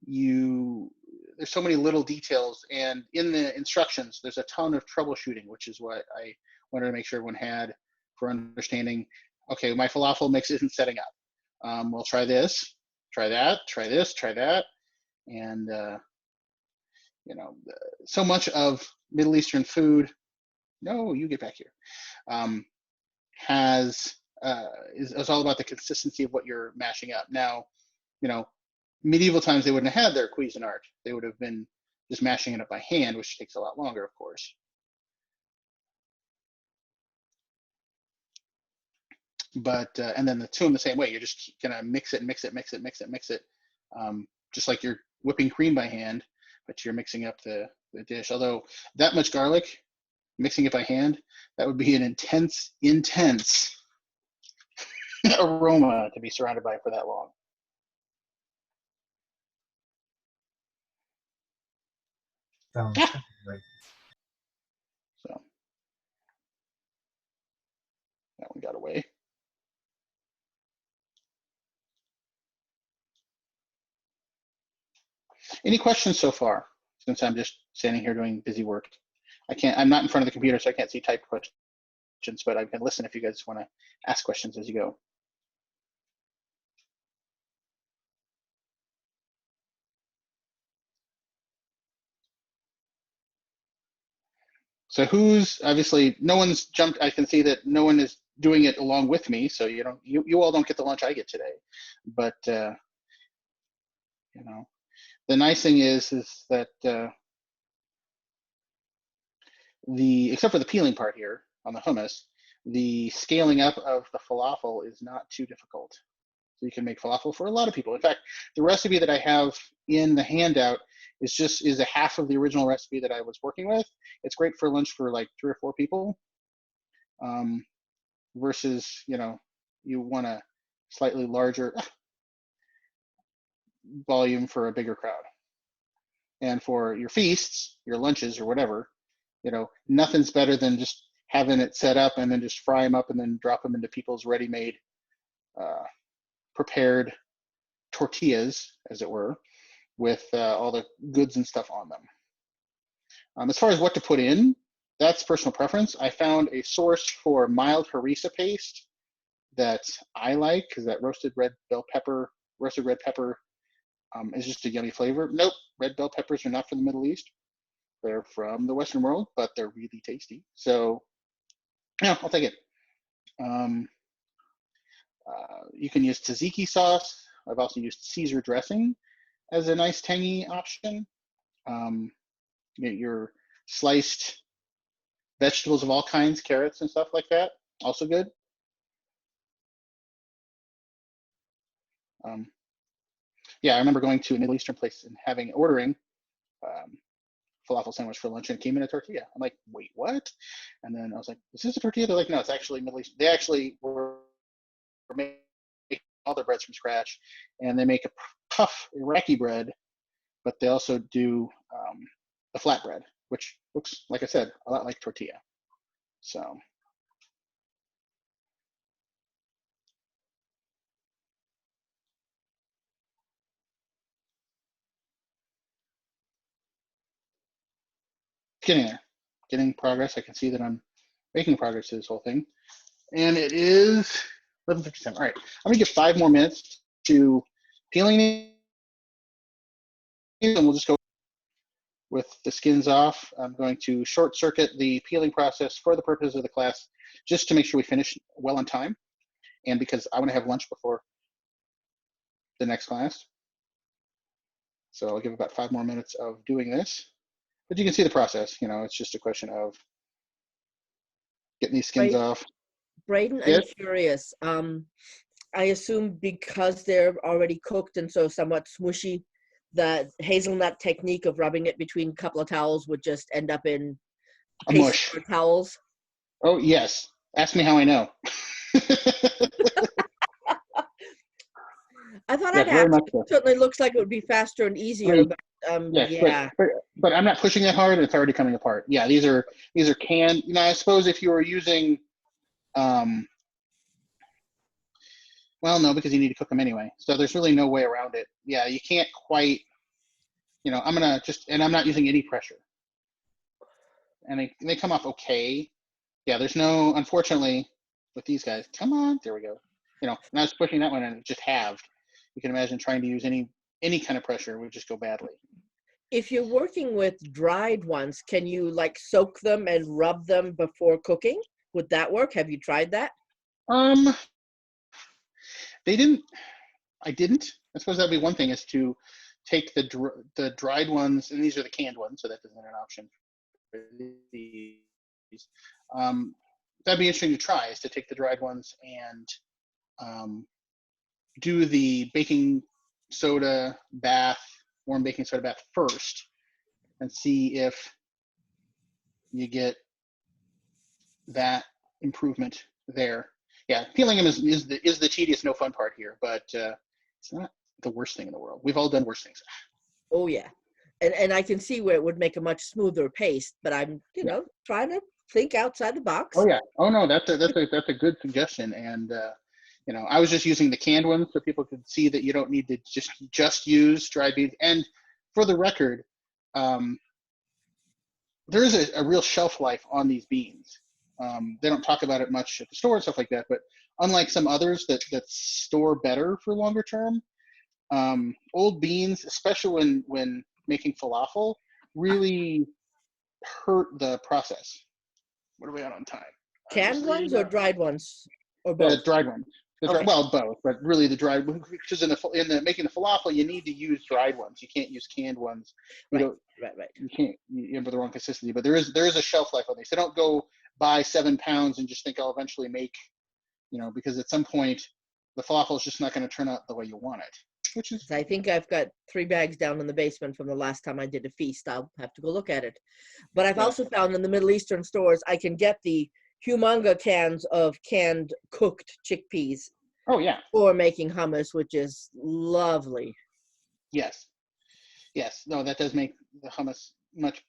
There's so many little details, and in the instructions, there's a ton of troubleshooting, which is what I wanted to make sure everyone had for understanding. Okay, my falafel mix isn't setting up. We'll try this, try that, try this, try that. And, so much of Middle Eastern food, no, you get back here, is all about the consistency of what you're mashing up. Now, medieval times, they wouldn't have had their Cuisinart. They would have been just mashing it up by hand, which takes a lot longer, of course. But, and then the toum the same way. You're just gonna mix it, mix it, mix it, mix it, mix it. Just like you're whipping cream by hand, but you're mixing up the dish. Although that much garlic, mixing it by hand, that would be an intense aroma to be surrounded by for that long. Sounds great. So that one got away. Any questions so far? Since I'm just standing here doing busy work. I'm not in front of the computer, so I can't see typed questions, but I can listen if you guys want to ask questions as you go. So obviously, no one's jumped. I can see that no one is doing it along with me, so you all don't get the lunch I get today. But the nice thing is that except for the peeling part here on the hummus, the scaling up of the falafel is not too difficult. So you can make falafel for a lot of people. In fact, the recipe that I have in the handout is a half of the original recipe that I was working with. It's great for lunch for like 3 or 4 people, versus you want a slightly larger volume for a bigger crowd. And for your feasts, your lunches or whatever, nothing's better than just having it set up and then just fry them up and then drop them into people's ready-made, prepared tortillas, as it were, with all the goods and stuff on them. As far as what to put in, that's personal preference. I found a source for mild harissa paste that I like, because that roasted red pepper is just a yummy flavor. Nope, red bell peppers are not from the Middle East. They're from the Western world, but they're really tasty. So yeah, I'll take it. You can use tzatziki sauce. I've also used Caesar dressing as a nice tangy option. Get your sliced vegetables of all kinds, carrots and stuff like that, also good. Yeah, I remember going to a Middle Eastern place and ordering falafel sandwich for lunch, and it came in a tortilla. I'm like, wait, what? And then I was like, is this a tortilla? They're like, no, it's actually Middle Eastern. They actually were making all their breads from scratch, and they make a puff Iraqi bread, but they also do the flatbread, which looks, like I said, a lot like tortilla. So. Getting there, getting progress. I can see that I'm making progress to this whole thing. And it is 11:57. All right, I'm gonna give 5 more minutes to peeling these, and we'll just go with the skins off. I'm going to short circuit the peeling process for the purpose of the class, just to make sure we finish well on time, and because I want to have lunch before the next class. So I'll give about 5 more minutes of doing this. But you can see the process. It's just a question of getting these skins off. Braden, Yes? I'm curious. I assume because they're already cooked and so somewhat smushy, that hazelnut technique of rubbing it between a couple of towels would just end up in A mush. towels. Oh, yes. Ask me how I know. I thought Yes, I'd very ask. much so. It certainly looks like it would be faster and easier, but Yes, yeah. but I'm not pushing it hard, and it's already coming apart. Yeah, these are canned. I suppose if you were using, well, no, because you need to cook them anyway. So there's really no way around it. Yeah, you can't quite, I'm going to and I'm not using any pressure. And they come off okay. Yeah, there's no, unfortunately, with these guys, come on, there we go. And I was pushing that one and it just halved. You can imagine trying to use any kind of pressure would just go badly. If you're working with dried ones, can you like soak them and rub them before cooking? Would that work? Have you tried that? They didn't. I didn't. I suppose that'd be one thing, is to take the dried ones, and these are the canned ones, so that isn't an option for these. That'd be interesting to try, is to take the dried ones and do the baking soda bath, warm baking soda bath first, and see if you get that improvement there. Yeah, peeling them is the tedious, no fun part here, but it's not the worst thing in the world. We've all done worse things. Oh yeah, and I can see where it would make a much smoother paste, but I'm trying to think outside the box. Oh yeah. Oh no, that's a good suggestion, and I was just using the canned ones so people could see that you don't need to just use dried beans. And for the record, there is a real shelf life on these beans. They don't talk about it much at the store and stuff like that, but unlike some others that store better for longer term, old beans, especially when making falafel, really hurt the process. What are we on time? Canned ones or dried ones? Or both? The dried ones. Okay. Well, both, but really the dried, because in the making the falafel, you need to use dried ones. You can't use canned ones. Right. Right. You can't. You have the wrong consistency. But there is a shelf life on these. So don't go buy 7 pounds and just think I'll eventually make, because at some point the falafel is just not going to turn out the way you want it. Which is. I think I've got 3 bags down in the basement from the last time I did a feast. I'll have to go look at it. But I've also found in the Middle Eastern stores I can get the humonga cans of canned cooked chickpeas. Oh yeah. For making hummus, which is lovely. Yes. No, that does make the hummus much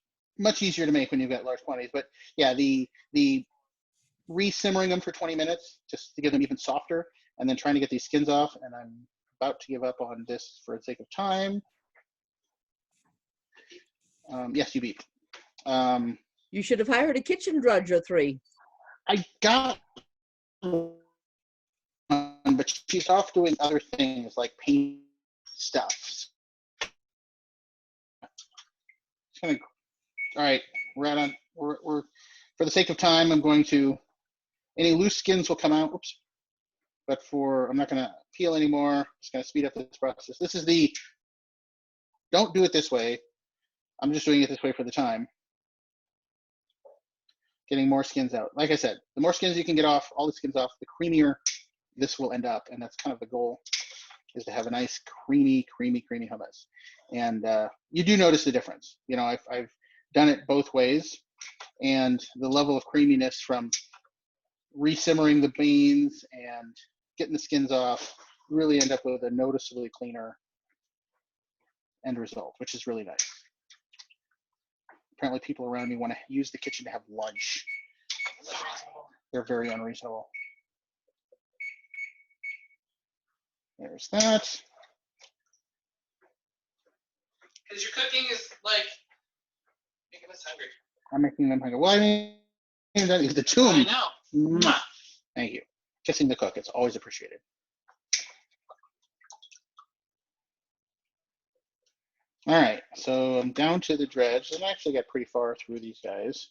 easier to make when you've got large quantities. But yeah, the re-simmering them for 20 minutes just to get them even softer, and then trying to get these skins off. And I'm about to give up on this for the sake of time. Yes, you beat. You should have hired a kitchen drudge or 3. I got one, but she's off doing other things like paint stuff. All right, we're for the sake of time, I'm going to, any loose skins will come out. Oops. But I'm not going to peel anymore. Just going to speed up this process. This is don't do it this way. I'm just doing it this way for the time. Getting more skins out. Like I said, the more skins you can get off, all the skins off, the creamier this will end up. And that's kind of the goal, is to have a nice creamy hummus. And you do notice the difference. I've done it both ways, and the level of creaminess from re-simmering the beans and getting the skins off really end up with a noticeably cleaner end result, which is really nice. Apparently people around me want to use the kitchen to have lunch. They're very unreasonable. There's that. Because your cooking is like making us hungry. I'm making them hungry. Well, I mean, that is the toum. I know. Mwah. Thank you. Kissing the cook. It's always appreciated. All right, so I'm down to the dredge, and I actually got pretty far through these guys.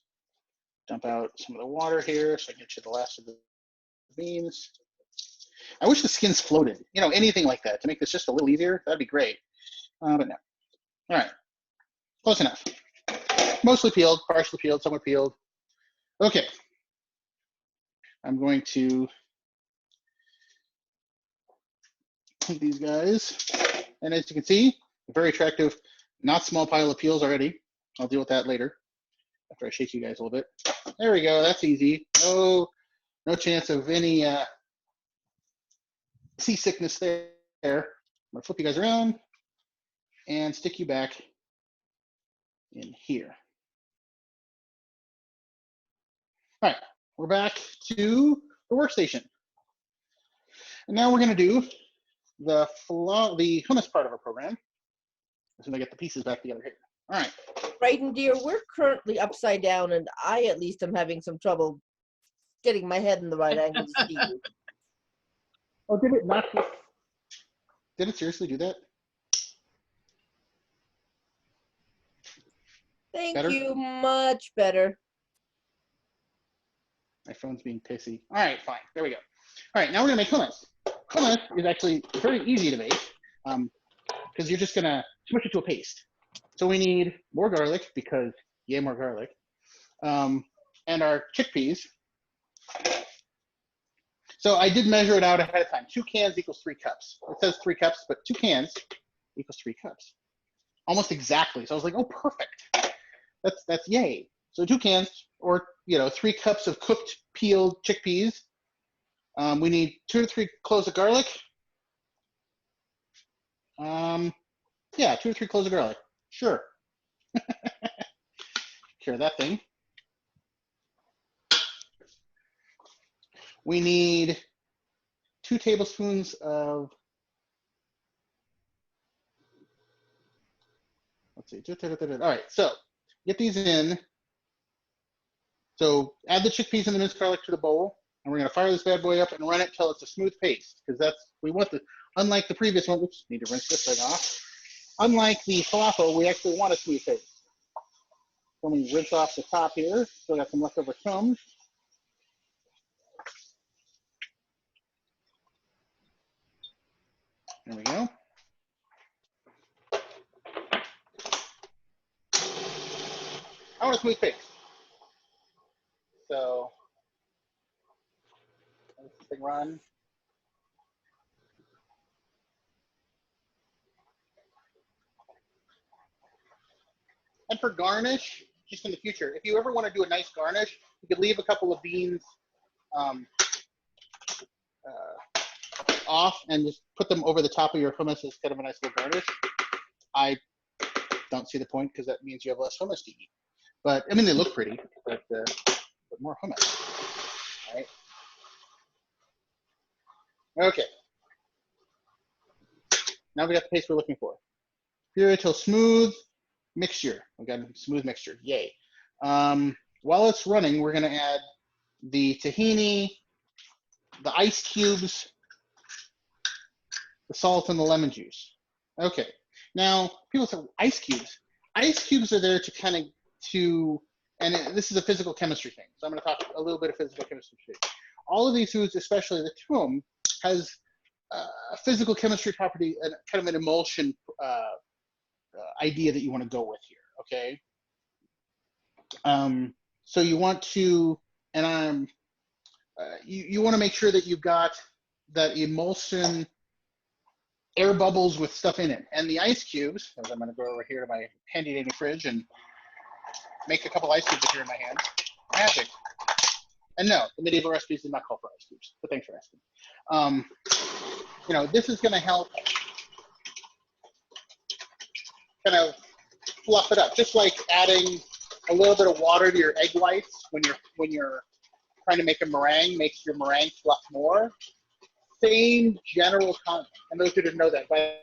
Dump out some of the water here so I can get you the last of the beans. I wish the skins floated, anything like that to make this just a little easier. That'd be great, but no. All right, close enough. Mostly peeled, partially peeled, somewhat peeled. Okay, I'm going to put these guys, and as you can see, a very attractive, not small pile of peels already. I'll deal with that later after I shake you guys a little bit. There we go, that's easy. No chance of any seasickness there. I'm gonna flip you guys around and stick you back in here. All right, we're back to the workstation. And now we're gonna do the hummus part of our program. As soon as I get the pieces back together here. All right. Brayden, dear, we're currently upside down, and I at least am having some trouble getting my head in the right angle to see you. Oh, did it not? Did it seriously do that? Thank Better? you, much better. My phone's being pissy. All right, fine. There we go. All right, now we're gonna make hummus. Hummus is actually very easy to make because you're just gonna smush it to a paste. So we need more garlic because, yay, more garlic. And our chickpeas. So I did measure it out ahead of time. 2 cans equals 3 cups. It says 3 cups, but 2 cans equals 3 cups. Almost exactly. So I was like, oh, perfect. That's yay. So 2 cans, or 3 cups of cooked peeled chickpeas. We need 2 to 3 cloves of garlic. Yeah, 2 to 3 cloves of garlic. Sure. Cure that thing. We need 2 tablespoons of see. All right, so get these in. So add the chickpeas and the minced garlic to the bowl, and we're gonna fire this bad boy up and run it till it's a smooth paste, because we want the, unlike the previous one, oops, need to rinse this thing off. Unlike the falafel, we actually want a smooth paste. So let me rinse off the top here. Still got some leftover toum. There we go. I want a smooth paste. So let this thing run. And for garnish, just in the future, if you ever want to do a nice garnish, you could leave a couple of beans off and just put them over the top of your hummus as kind of a nice little garnish. I don't see the point because that means you have less hummus to eat. But I mean, they look pretty, but more hummus. All right. Okay. Now we got the paste we're looking for. Puree till smooth mixture. We got a smooth mixture. Yay. While it's running, we're going to add the tahini, the ice cubes, the salt, and the lemon juice. Okay. Now, people say ice cubes. Ice cubes are there to kind of this is a physical chemistry thing. So I'm going to talk a little bit of physical chemistry. All of these foods, especially the toum, has a physical chemistry property and kind of an emulsion idea that you want to go with here. Okay. So you want to, and you want to make sure that you've got that emulsion air bubbles with stuff in it. And the ice cubes, as I'm going to go over here to my handy dandy fridge and make a couple ice cubes appear in my hand. Magic. And no, the medieval recipes did not call for ice cubes, but thanks for asking. You know, this is going to help kind of fluff it up, just like adding a little bit of water to your egg whites when you're trying to make a meringue makes your meringue fluff more. Same general concept. And those who didn't know that, by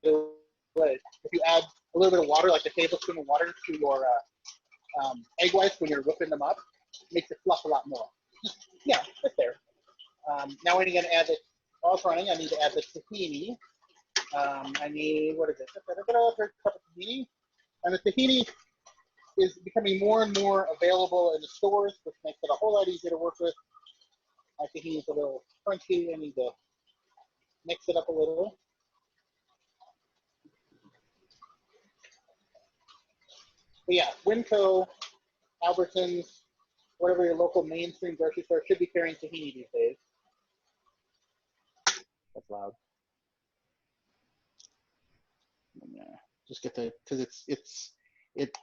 the way, if you add a little bit of water, like a tablespoon of water to your egg whites when you're whipping them up, it makes it fluff a lot more. Yeah, right there. Now when you're going to add it, while it's running, I need to add the tahini. I need, what is it? A cup of tahini. And the tahini is becoming more and more available in the stores, which makes it a whole lot easier to work with. My tahini is a little crunchy. I need to mix it up a little. But yeah, Winco, Albertsons, whatever your local mainstream grocery store should be carrying tahini these days. That's loud. Just get the, because it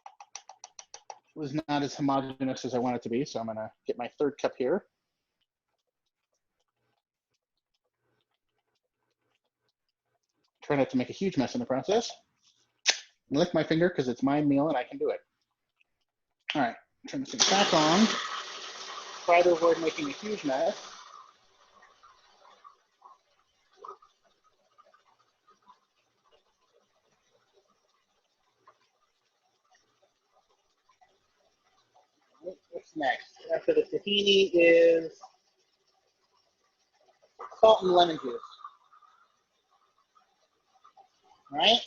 was not as homogeneous as I want it to be, so I'm gonna get my third cup here. Try not to make a huge mess in the process. And lick my finger because it's my meal and I can do it. All right, turn this thing back on. Try to avoid making a huge mess. What's next? After the tahini is salt and lemon juice. All right?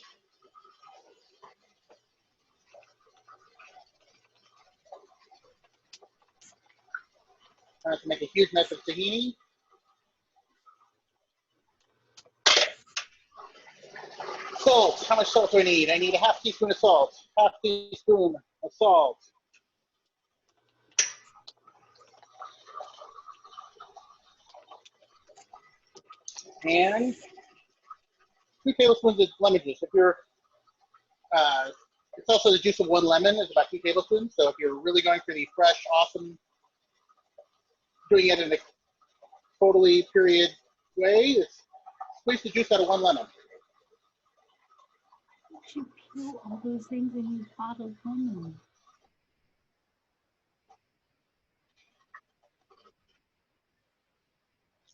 Trying to make a huge mess of tahini. Salt. How much salt do I need? I need a half teaspoon of salt. Half teaspoon of salt. And 2 tablespoons of lemon juice. If you're, it's also the juice of 1 lemon is about 2 tablespoons. So if you're really going for the fresh, awesome, doing it in a totally period way, squeeze the juice out of 1 lemon. You peel all those things and use bottled lemon.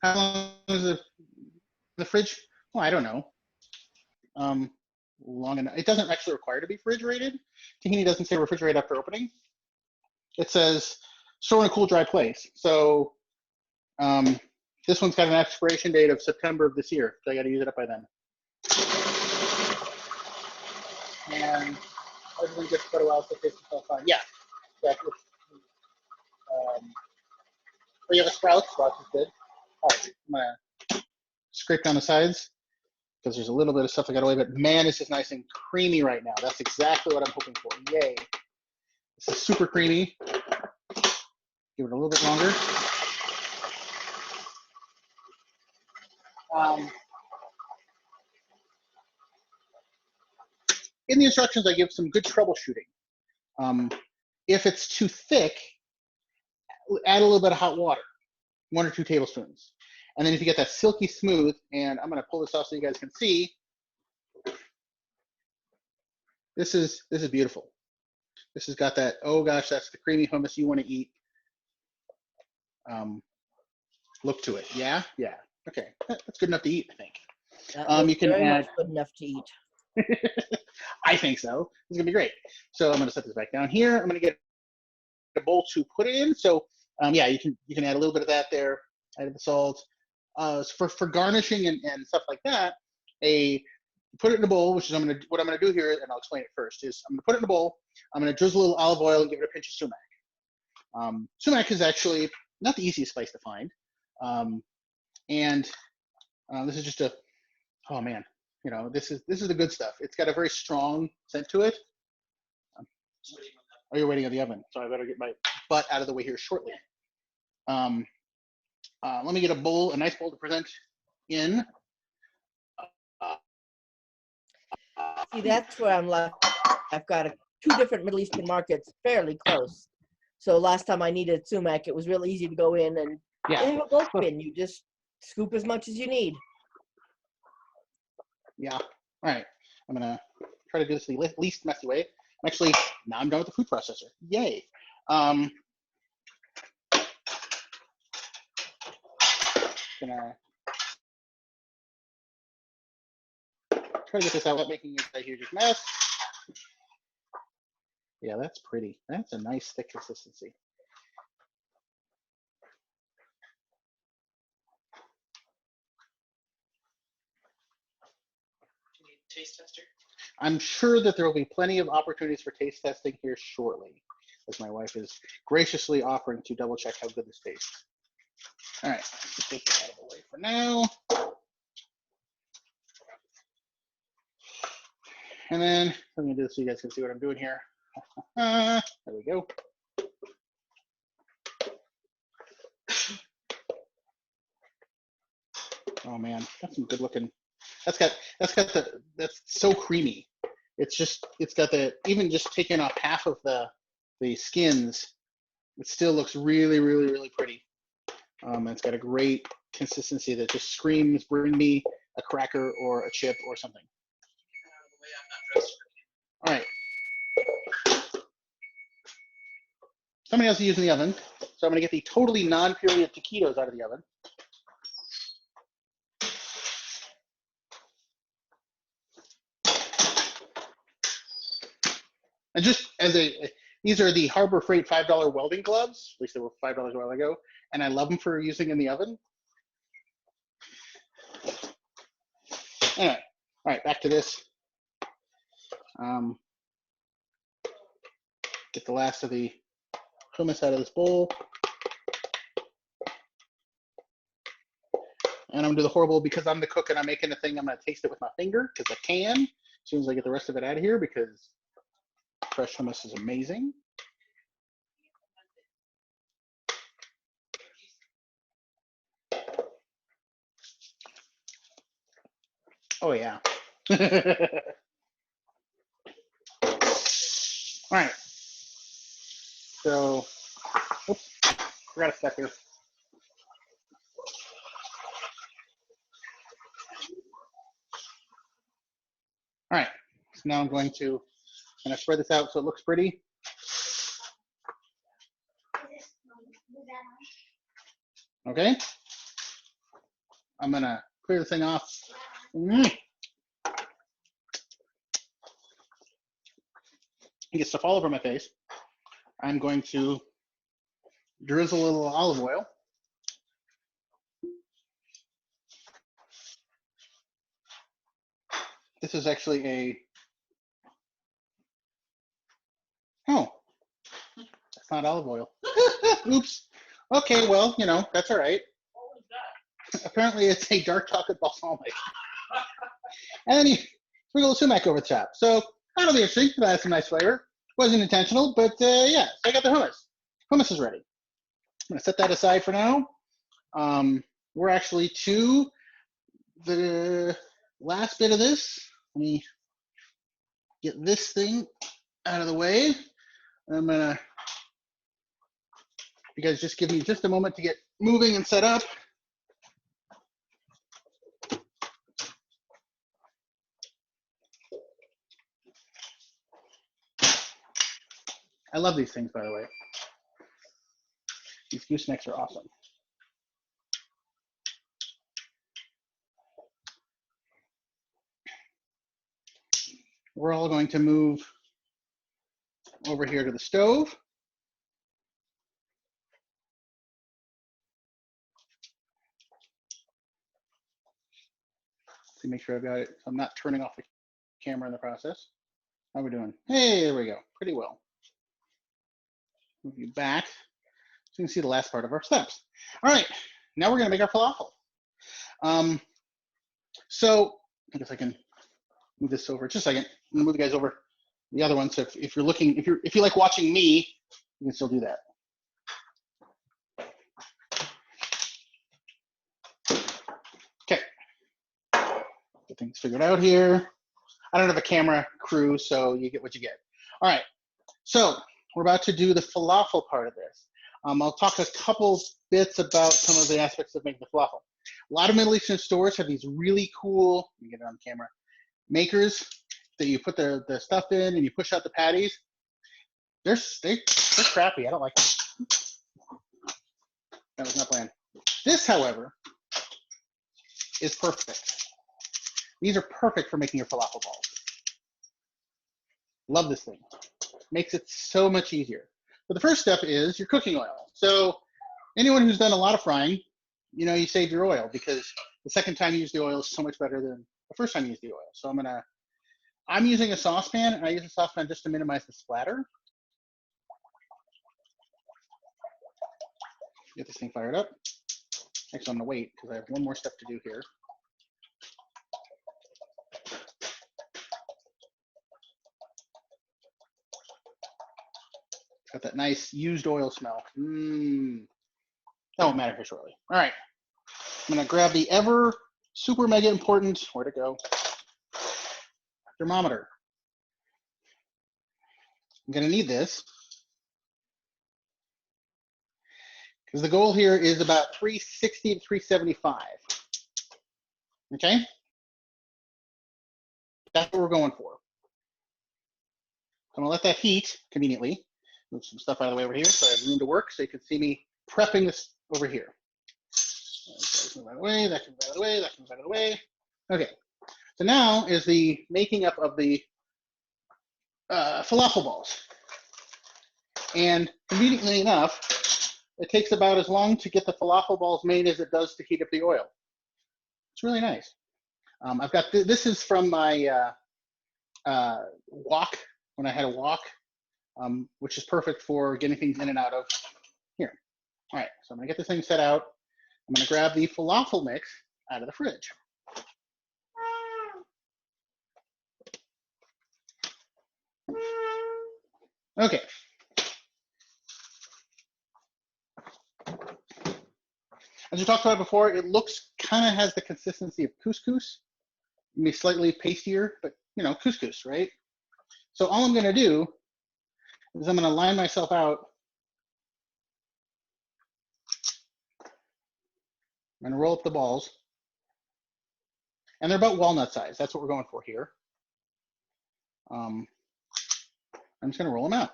How long is the fridge? Well, I don't know. long enough. It doesn't actually require to be refrigerated. Tahini doesn't say refrigerate after opening. It says store in a cool, dry place. So this one's got an expiration date of September of this year, so I got to use it up by then. And everything gets quite a while, so it's all fine. Yeah. But you have a Sprouts. Sprouts is good. All right, I'm gonna scrape down the sides because there's a little bit of stuff I got away. But man, this is nice and creamy right now. That's exactly what I'm hoping for. Yay! This is super creamy. Give it a little bit longer. In the instructions, I give some good troubleshooting. If it's too thick, add a little bit of hot water, 1 or 2 tablespoons. And then if you get that silky smooth, and I'm gonna pull this off so you guys can see, this is beautiful. This has got that, oh gosh, that's the creamy hummus you wanna eat. Look to it, yeah? Yeah, okay, that's good enough to eat, I think. That You can very add, much good enough to eat. I think so. It's gonna be great. So I'm gonna set this back down here. I'm gonna get a bowl to put it in. So yeah, you can add a little bit of that there. Add the salt. So for garnishing and stuff like that, put it in a bowl, which is what I'm gonna do here, and I'll explain it first. Is I'm gonna put it in a bowl. I'm gonna drizzle a little olive oil and give it a pinch of sumac. Sumac is actually not the easiest spice to find, and this is just oh man. You know, this is the good stuff. It's got a very strong scent to it. Oh, you're waiting on the oven, so I better get my butt out of the way here shortly. Let me get a nice bowl to present in. See, that's where I'm lucky. I've got 2 different Middle Eastern markets fairly close. So last time I needed sumac, it was real easy to go in and they have a bulk bin. You just scoop as much as you need. Yeah. All right. I'm gonna try to do this the least messy way. Actually, now I'm done with the food processor. Yay. Gonna try to get this out without making it a huge mess. Yeah, that's pretty. That's a nice thick consistency. Do you need a taste tester? I'm sure that there will be plenty of opportunities for taste testing here shortly, as my wife is graciously offering to double check how good this tastes. All right, let's take that out of the way for now. And then I'm gonna do this so you guys can see what I'm doing here. There we go. Oh man, that's some good looking. That's so creamy. It's got even just taking off half of the skins, it still looks really, really, really pretty. It's got a great consistency that just screams, bring me a cracker or a chip or something. All right. Somebody else is using the oven, so I'm gonna get the totally non-period taquitos out of the oven. And just as these are the Harbor Freight $5 welding gloves. At least they were $5 a while ago, and I love them for using in the oven. Anyway, all right, back to this. Get the last of the hummus out of this bowl. And I'm gonna do the horrible, because I'm the cook and I'm making the thing, I'm gonna taste it with my finger, because I can, as soon as I get the rest of it out of here, because fresh hummus is amazing. Oh yeah. All right. So, oops, forgot a step here. All right, so now I'm going to spread this out so it looks pretty. Okay. I'm gonna clear the thing off. get stuff all over my face, I'm going to drizzle a little olive oil. This is actually a, oh, that's not olive oil. Oops. Okay, well, you know, that's all right. What was that? Apparently it's a dark chocolate balsamic. And then you sprinkle sumac over the top. So that'll be interesting. That'll add some nice flavor. Wasn't intentional, but yeah, so I got the hummus. Hummus is ready. I'm gonna set that aside for now. We're actually to the last bit of this. Let me get this thing out of the way. I'm gonna, you guys just give me just a moment to get moving and set up. I love these things, by the way. These goosenecks are awesome. We're all going to move over here to the stove. To make sure I've got it. I'm not turning off the camera in the process. How are we doing? Hey, there we go. Pretty well. Move you back so you can see the last part of our steps. All right, now we're gonna make our falafel. So I guess I can move this over just a second. I'm gonna move you guys over the other one. So if you're looking, if you like watching me, you can still do that. Okay, get things figured out here. I don't have a camera crew, so you get what you get. All right, so we're about to do the falafel part of this. I'll talk a couple bits about some of the aspects of making the falafel. A lot of Middle Eastern stores have these really cool, let me get it on camera, makers that you put the stuff in and you push out the patties. They're crappy. I don't like them. That was not planned. This, however, is perfect. These are perfect for making your falafel balls. Love this thing. Makes it so much easier. But the first step is your cooking oil. So anyone who's done a lot of frying, you know, you save your oil because the second time you use the oil is so much better than the first time you use the oil. So I'm using a saucepan, and I use a saucepan just to minimize the splatter. Get this thing fired up. Actually, I'm gonna wait because I have one more step to do here. Got that nice used oil smell. That won't matter here shortly. All right, I'm gonna grab the ever super mega important, where'd it go? Thermometer. I'm gonna need this because the goal here is about 360 to 375. Okay? That's what we're going for. I'm gonna let that heat conveniently. Move some stuff out of the way over here so I have room to work so you can see me prepping this over here. That comes out of the way, that comes out of the way, that comes out of the way. Okay, so now is the making up of the falafel balls. And conveniently enough, it takes about as long to get the falafel balls made as it does to heat up the oil. It's really nice. I've got, this is from my wok, when I had a wok, which is perfect for getting things in and out of here. All right, so I'm gonna get this thing set out. I'm gonna grab the falafel mix out of the fridge. Okay. As we talked about before, it looks, kind of has the consistency of couscous, maybe slightly pastier, but you know, couscous, right? So all I'm gonna do is I'm gonna line myself out. I'm gonna roll up the balls. And they're about walnut size. That's what we're going for here. I'm just gonna roll them out.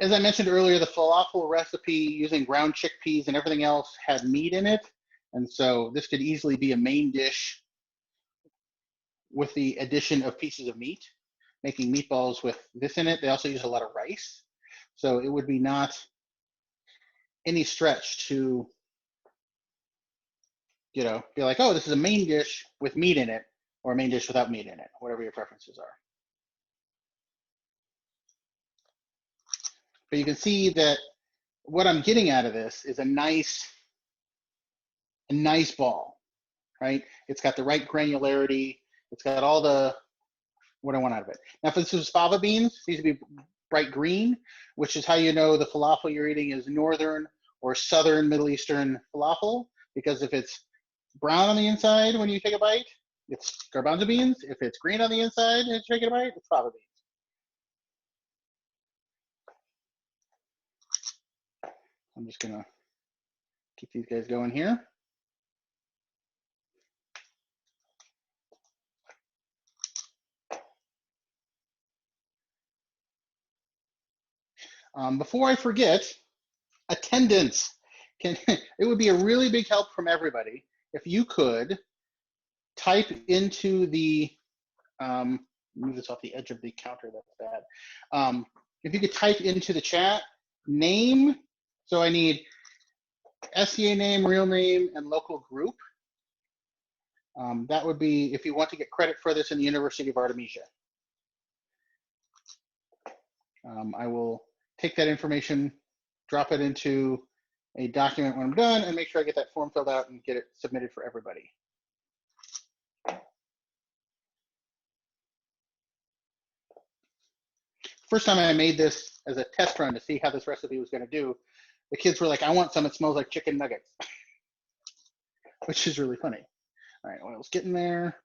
as I mentioned earlier, the falafel recipe using ground chickpeas and everything else had meat in it. And so this could easily be a main dish with the addition of pieces of meat, making meatballs with this in it. They also use a lot of rice. So it would be not any stretch to, you know, be like, oh, this is a main dish with meat in it, or a main dish without meat in it, whatever your preferences are. But you can see that what I'm getting out of this is a nice ball, right? It's got the right granularity. It's got all the, what I want out of it. Now, if this was fava beans, these would be bright green, which is how you know the falafel you're eating is northern or southern Middle Eastern falafel, because if it's brown on the inside when you take a bite, it's garbanzo beans. If it's green on the inside and you take a bite, it's fava beans. I'm just gonna keep these guys going here. Before I forget, attendance. It would be a really big help from everybody if you could type into the, move this off the edge of the counter, that's bad. If you could type into the chat name, so I need SCA name, real name, and local group. That would be if you want to get credit for this in the University of Artemisia. I will take that information, drop it into a document when I'm done, and make sure I get that form filled out and get it submitted for everybody. First time I made this as a test run to see how this recipe was going to do, the kids were like, I want some, it smells like chicken nuggets, which is really funny. All right, oil's getting there.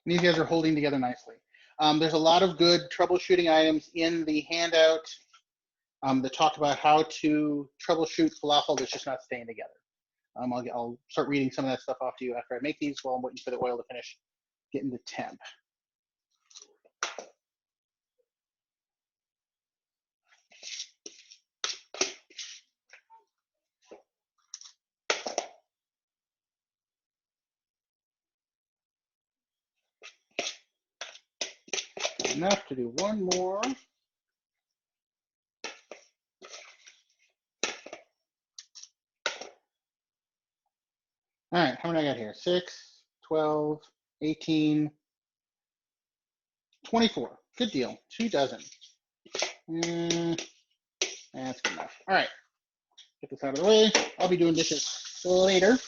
And these guys are holding together nicely. There's a lot of good troubleshooting items in the handout that talk about how to troubleshoot falafel that's just not staying together. I'll start reading some of that stuff off to you after I make these while I'm waiting for the oil to finish getting to temp. Enough to do one more. All right, how many I got here? 6, 12, 18, 24. Good deal. 2 dozen. That's good enough. All right, get this out of the way. I'll be doing dishes later.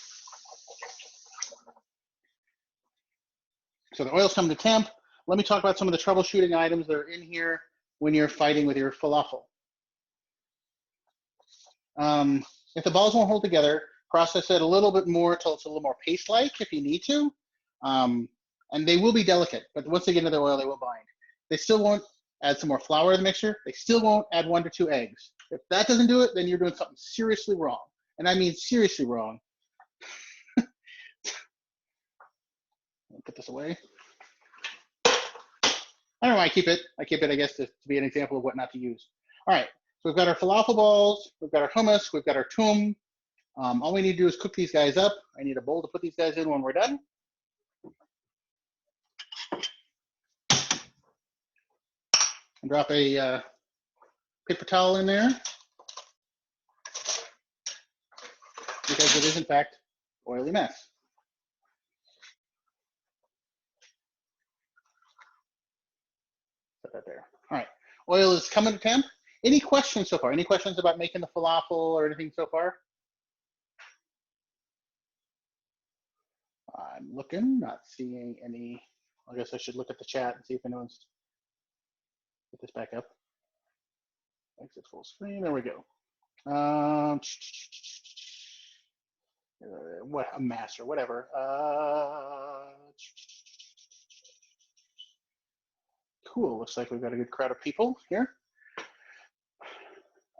So the oil's coming to temp. Let me talk about some of the troubleshooting items that are in here when you're fighting with your falafel. If the balls won't hold together, process it a little bit more until it's a little more paste-like if you need to. And they will be delicate, but once they get into the oil, they will bind. They still won't add some more flour to the mixture. They still won't add 1 to 2 eggs. If that doesn't do it, then you're doing something seriously wrong. And I mean seriously wrong. I'll put this away. I don't know why I keep it. I keep it, I guess, to be an example of what not to use. All right, so we've got our falafel balls, we've got our hummus, we've got our toum. All we need to do is cook these guys up. I need a bowl to put these guys in when we're done. And drop a paper towel in there, because it is, in fact, oily mess. Put that there. All right, oil is coming to temp. Any questions so far? Any questions about making the falafel or anything so far? I'm looking, not seeing any. I guess I should look at the chat and see if anyone's, get this back up. Exit full screen, there we go. What a master, whatever. Cool. Looks like we've got a good crowd of people here.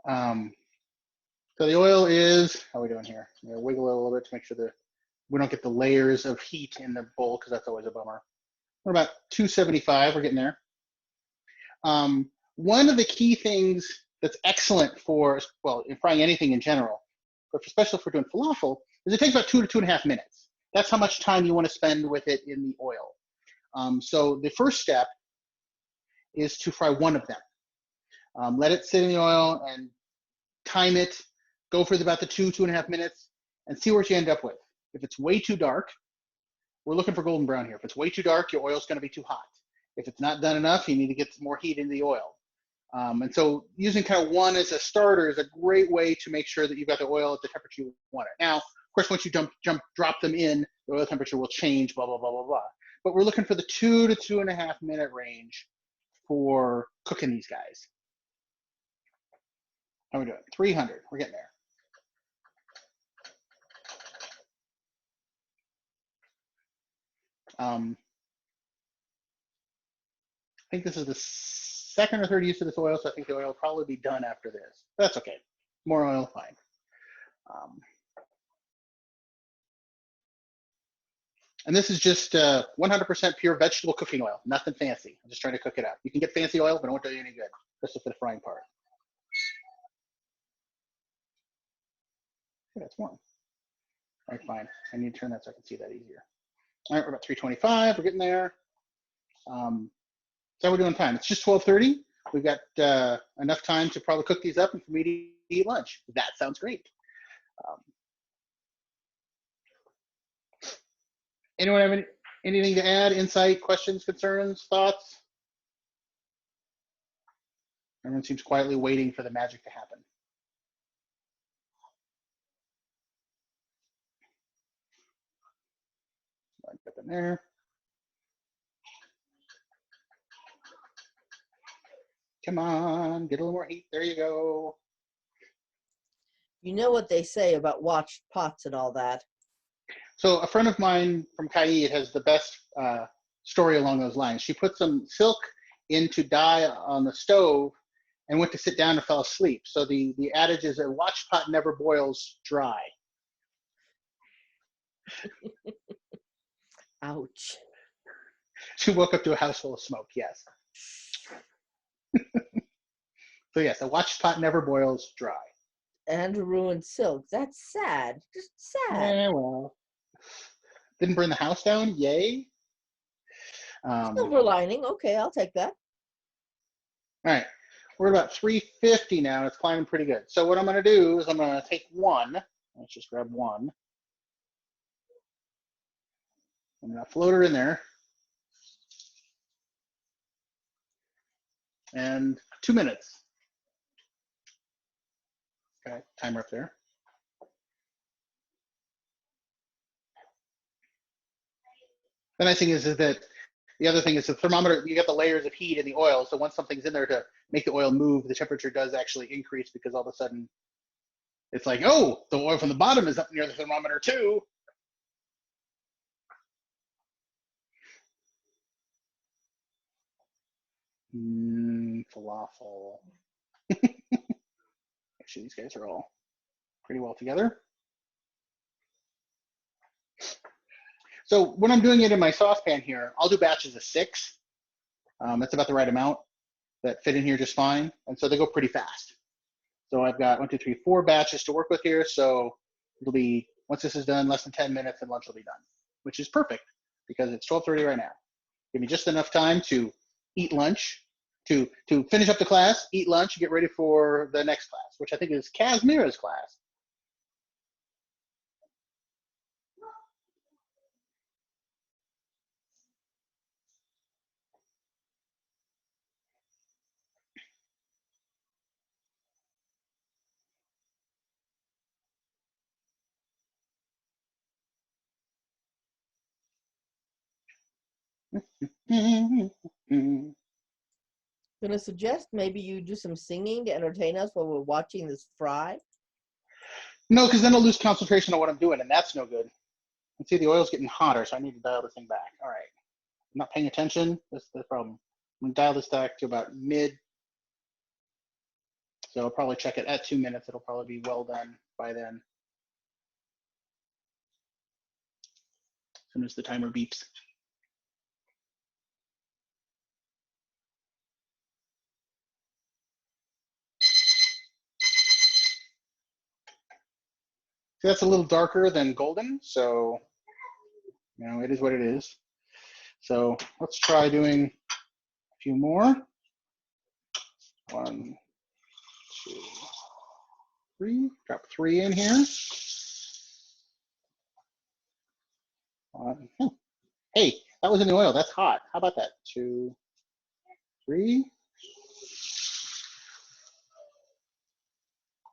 So the oil is, how are we doing here? I'm gonna wiggle it a little bit to make sure that we don't get the layers of heat in the bowl, because that's always a bummer. We're about 275, we're getting there. One of the key things that's excellent for, well, in frying anything in general, but especially for doing falafel, is it takes about 2 to 2.5 minutes. That's how much time you want to spend with it in the oil. So the first step is to fry one of them. Let it sit in the oil and time it, go for about the 2.5 minutes, and see what you end up with. If it's way too dark, we're looking for golden brown here. If it's way too dark, your oil's gonna be too hot. If it's not done enough, you need to get more heat in the oil. And so using kind of one as a starter is a great way to make sure that you've got the oil at the temperature you want it. Now, of course, once you drop them in, the oil temperature will change, blah, blah, blah, blah, blah. But we're looking for the 2 to 2.5 minute range for cooking these guys. How are we doing? 300, we're getting there. I think this is the second or third use of this oil, so I think the oil will probably be done after this. That's okay. More oil, fine. And this is just 100% pure vegetable cooking oil, nothing fancy. I'm just trying to cook it up. You can get fancy oil, but it won't do you any good, especially for the frying part. Okay, that's warm. All right, fine. I need to turn that so I can see that easier. All right, we're about 325. We're getting there. So we're doing time. It's just 12:30. We've got enough time to probably cook these up and for me to eat lunch. That sounds great. Anyone have anything to add? Insight, questions, concerns, thoughts? Everyone seems quietly waiting for the magic to happen. Put them there. Come on, get a little more heat. There you go. You know what they say about watched pots and all that. So a friend of mine from Kaid has the best story along those lines. She put some silk into dye on the stove and went to sit down and fell asleep. So the adage is a watched pot never boils dry. Ouch. She woke up to a house full of smoke, yes. So yes, a watched pot never boils dry. And ruined silk. That's sad. Just sad. Eh, well. Didn't burn the house down, yay. Silver lining. Okay, I'll take that. All right, we're at about 350 now. It's climbing pretty good. So what I'm gonna do is I'm gonna take one. Let's just grab one. I'm gonna float her in there. And 2 minutes. Okay, timer up there. The nice thing is that the other thing is the thermometer, you get the layers of heat in the oil. So once something's in there to make the oil move, the temperature does actually increase because all of a sudden it's like, oh, the oil from the bottom is up near the thermometer too. Falafel. Actually, these guys are all pretty well together. So when I'm doing it in my saucepan here, I'll do batches of 6. That's about the right amount that fit in here just fine. And so they go pretty fast. So I've got 1, 2, 3, 4 batches to work with here. So it'll be, once this is done, less than 10 minutes and lunch will be done, which is perfect because it's 12:30 right now. Give me just enough time to eat lunch, to finish up the class, eat lunch, get ready for the next class, which I think is Kazmira's class. Gonna suggest maybe you do some singing to entertain us while we're watching this fry. No, because then I'll lose concentration on what I'm doing, and that's no good. And see, the oil's getting hotter, so I need to dial this thing back. All right. I'm not paying attention. That's the problem. I'm gonna dial this back to about mid. So I'll probably check it at 2 minutes. It'll probably be well done by then. As soon as the timer beeps. So that's a little darker than golden, so you know, it is what it is. So let's try doing a few more. 1, 2, 3. Drop 3 in here. Hey, that was in the oil. That's hot. How about that? 2, 3.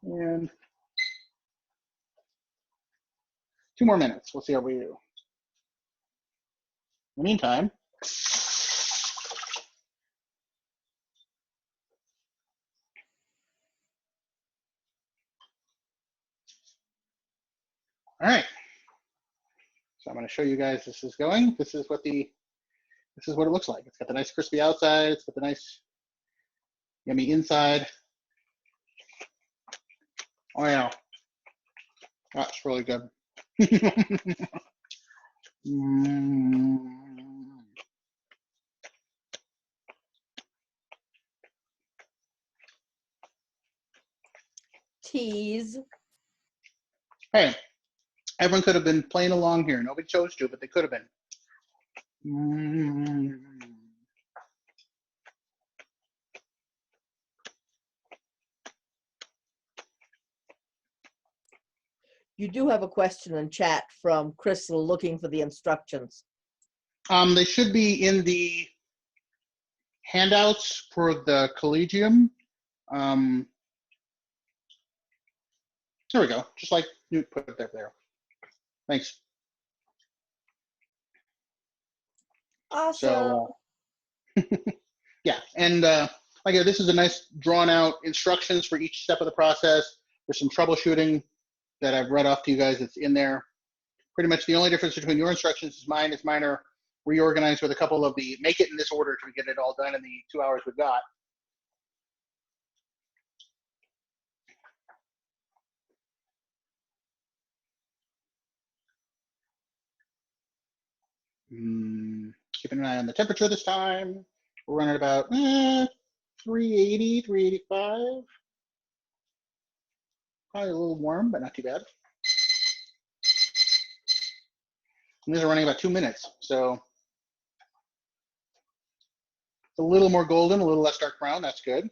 And 2 more minutes. We'll see how we do. In the meantime, all right. So I'm going to show you guys this is going. This is what it looks like. It's got the nice crispy outside. It's got the nice yummy inside. Oh yeah, that's really good. Tease. Hey, everyone could have been playing along here. Nobody chose to, but they could have been. You do have a question in chat from Crystal looking for the instructions. They should be in the handouts for the Collegium. There we go. Just like you put it there. Thanks. Awesome. So, yeah, and like this is a nice drawn out instructions for each step of the process. There's some troubleshooting that I've read off to you guys. It's in there. Pretty much the only difference between your instructions is mine are reorganized with a couple of the make it in this order to get it all done in the 2 hours we've got. Keeping an eye on the temperature this time. We're running about 380, 385. Probably a little warm, but not too bad. And these are running about 2 minutes, so it's a little more golden, a little less dark brown. That's good.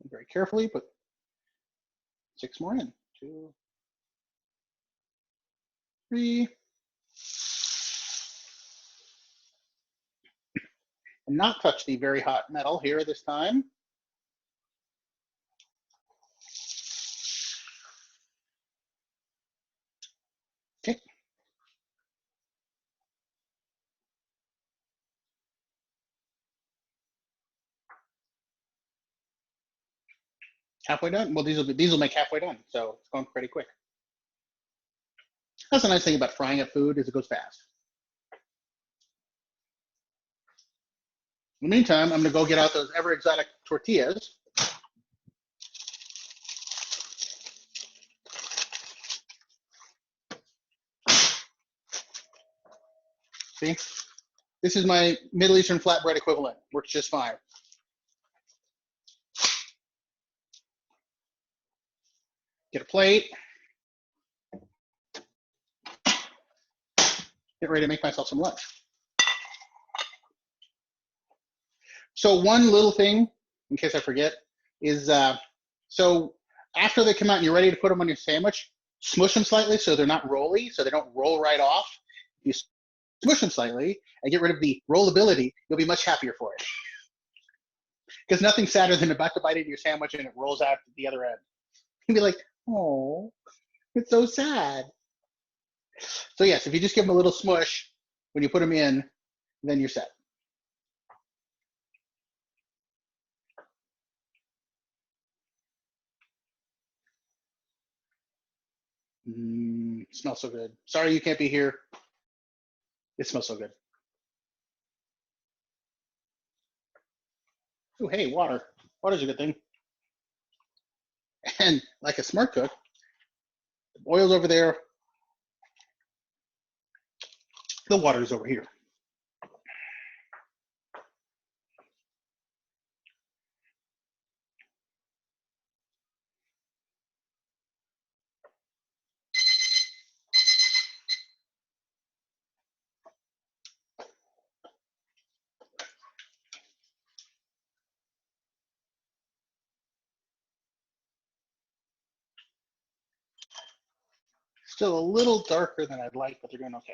Very carefully, put 6 more in. 2, 3. And not touch the very hot metal here this time. Okay. Halfway done. Well, these will make halfway done, so it's going pretty quick. That's the nice thing about frying up food is it goes fast. In the meantime, I'm going to go get out those ever exotic tortillas. See, this is my Middle Eastern flatbread equivalent. Works just fine. Get a plate. Get ready to make myself some lunch. So one little thing, in case I forget, is so after they come out and you're ready to put them on your sandwich, smush them slightly so they're not rolly, so they don't roll right off. If you smush them slightly and get rid of the rollability, you'll be much happier for it. Because nothing's sadder than about to bite into your sandwich and it rolls out the other end. You'll be like, oh, it's so sad. So yes, if you just give them a little smush when you put them in, then you're set. Smells so good. Sorry you can't be here. It smells so good. Oh, hey, water. Water's a good thing. And like a smart cook, the oil's over there. The water's over here. Still a little darker than I'd like, but they're doing okay.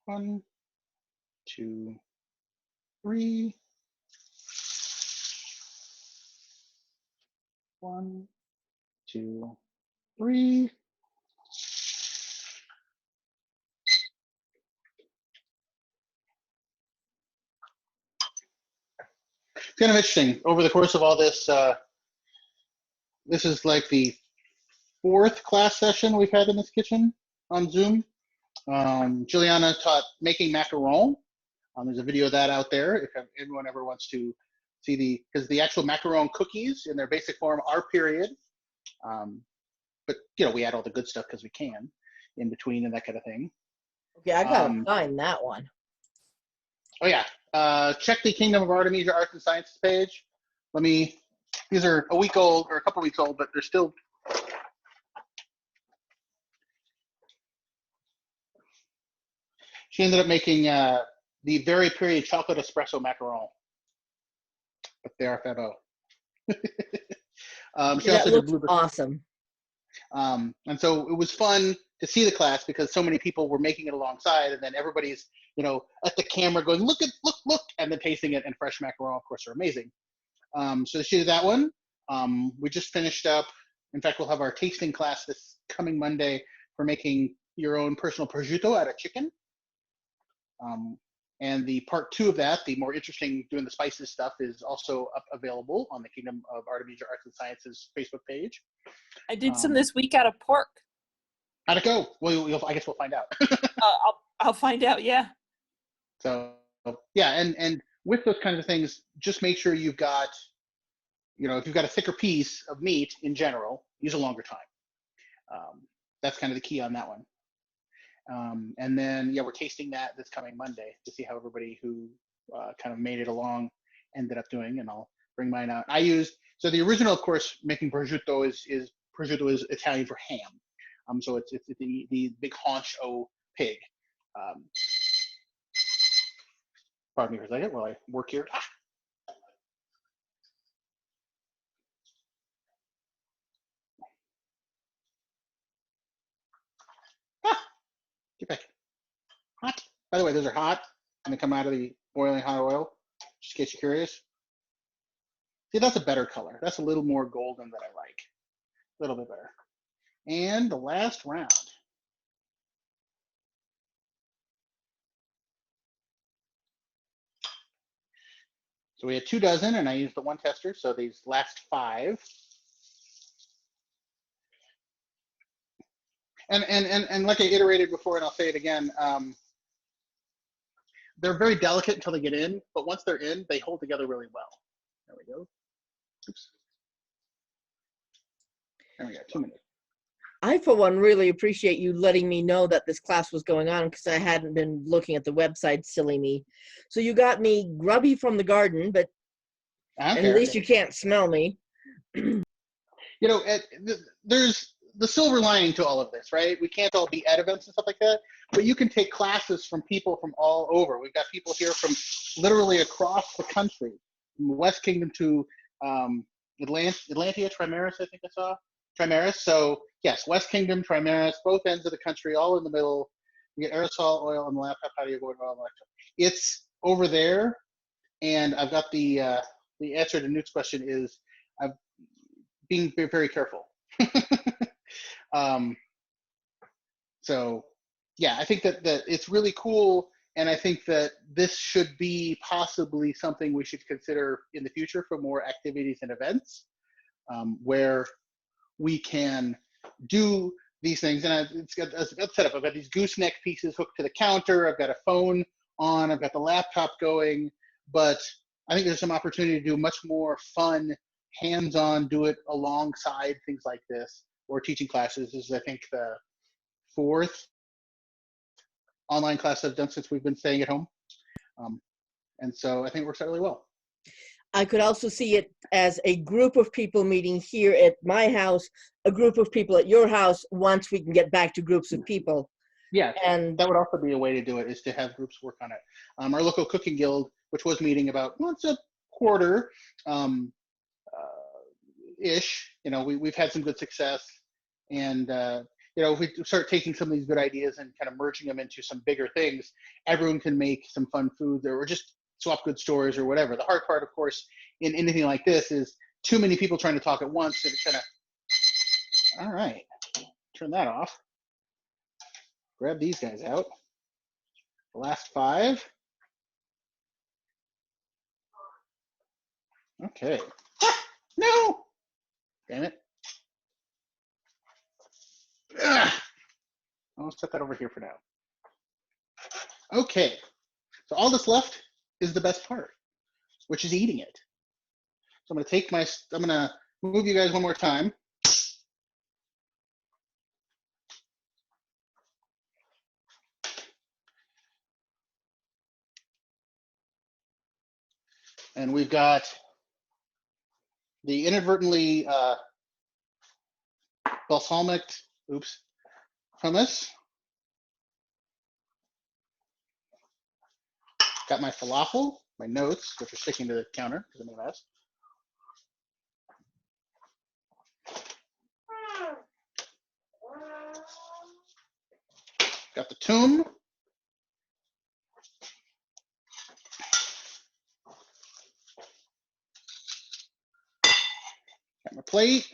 1, 2, 3. 1, 2, 3. It's kind of interesting. Over the course of all this, this is like the 4th class session we've had in this kitchen on Zoom. Juliana taught making macaron. There's a video of that out there if anyone ever wants to see because the actual macaron cookies in their basic form are period. But, we add all the good stuff because we can in between and that kind of thing. Okay, I gotta find that one. Oh, yeah. Check the Kingdom of Artemisia Arts and Sciences page. These are a week old or a couple weeks old, but they're still. She ended up making the very period chocolate espresso macaron with the RFMO. She That also looks did awesome. And so it was fun to see the class because so many people were making it alongside, and then everybody's, at the camera going, look, and then tasting it. And fresh macaron, of course, are amazing. So she did that one. We just finished up. In fact, we'll have our tasting class this coming Monday for making your own personal prosciutto out of chicken. And the part 2 of that, the more interesting doing the spices stuff, is also available on the Kingdom of Artemisia Arts and Sciences Facebook page. I did some this week out of pork. How'd it go? Well, I guess we'll find out. I'll find out. Yeah. So yeah, and with those kinds of things, just make sure you've got, if you've got a thicker piece of meat in general, use a longer time. That's kind of the key on that one. And then, we're tasting that this coming Monday to see how everybody who kind of made it along ended up doing, and I'll bring mine out. So the original, of course, making prosciutto is Italian for ham. So it's the big haunch o pig. Pardon me for a second while I work here. Get back. Hot. By the way, those are hot, and they come out of the boiling hot oil, just in case you're curious. See, that's a better color. That's a little more golden than I like. A little bit better. And the last round. So we had 2 dozen, and I used the 1 tester, so these last 5. And like I iterated before, and I'll say it again, they're very delicate until they get in, but once they're in, they hold together really well. There we go. Oops. There we go, 2 minutes. I, for one, really appreciate you letting me know that this class was going on because I hadn't been looking at the website, silly me. So you got me grubby from the garden, but at least you can't smell me. There's the silver lining to all of this, right? We can't all be at events and stuff like that, but you can take classes from people from all over. We've got people here from literally across the country, from the West Kingdom to Atlantia, Trimaris, I think I saw. Trimaris. So yes, West Kingdom, Trimaris, both ends of the country, all in the middle. You get aerosol oil on the laptop. How do you avoid oil? It's over there, and I've got the answer to Newt's question is I'm being very, very careful. So yeah, I think that it's really cool, and I think that this should be possibly something we should consider in the future for more activities and events. where we can do these things. And it's got set up. I've got these gooseneck pieces hooked to the counter. I've got a phone on. I've got the laptop going. But I think there's some opportunity to do much more fun, hands-on, do it alongside things like this, or teaching classes. This is, I think, the 4th online class I've done since we've been staying at home. And so I think it works out really well. I could also see it as a group of people meeting here at my house, a group of people at your house, once we can get back to groups of people. Yeah, And that would also be a way to do it, is to have groups work on it. Our local cooking guild, which was meeting about once a quarter, ish, we've had some good success. And, if we start taking some of these good ideas and kind of merging them into some bigger things, everyone can make some fun food, or just swap good stories or whatever. The hard part, of course, in anything like this is too many people trying to talk at once. And it kind of, all right, turn that off. Grab these guys out. The last 5. Okay. No! Damn it. I'll set that over here for now. Okay. So all that's left is the best part, which is eating it. So I'm going to move you guys one more time. And we've got the inadvertently balsamic, hummus. Got my falafel, my notes, which are sticking to the counter because I'm a mess. Got the toum. Got my plate.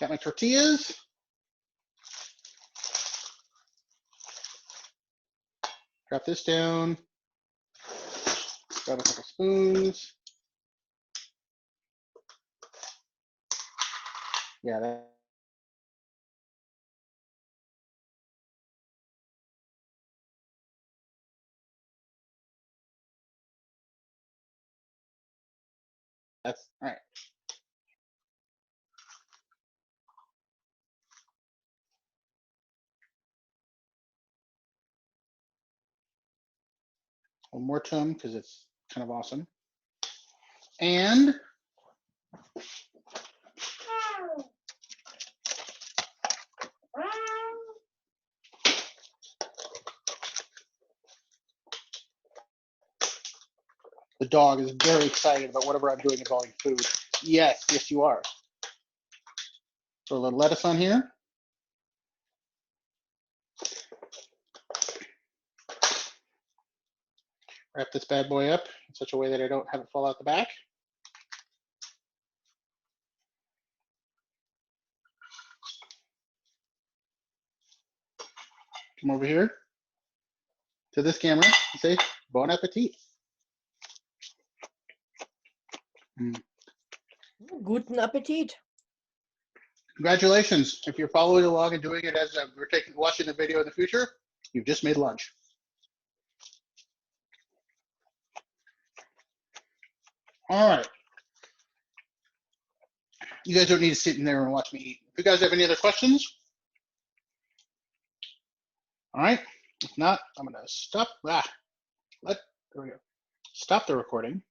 Got my tortillas. Drop this down. Grab a couple spoons. Yeah, that's all right. One more toum because it's kind of awesome. And the dog is very excited about whatever I'm doing involving food. Yes, yes, you are. Throw a little lettuce on here. Wrap this bad boy up in such a way that I don't have it fall out the back. Come over here to this camera and say, bon appetit. Guten Appetit. Congratulations. If you're following along and doing it as we're watching the video in the future, you've just made lunch. All right. You guys don't need to sit in there and watch me eat. If you guys have any other questions, all right. If not, I'm gonna stop. There we go. Stop the recording.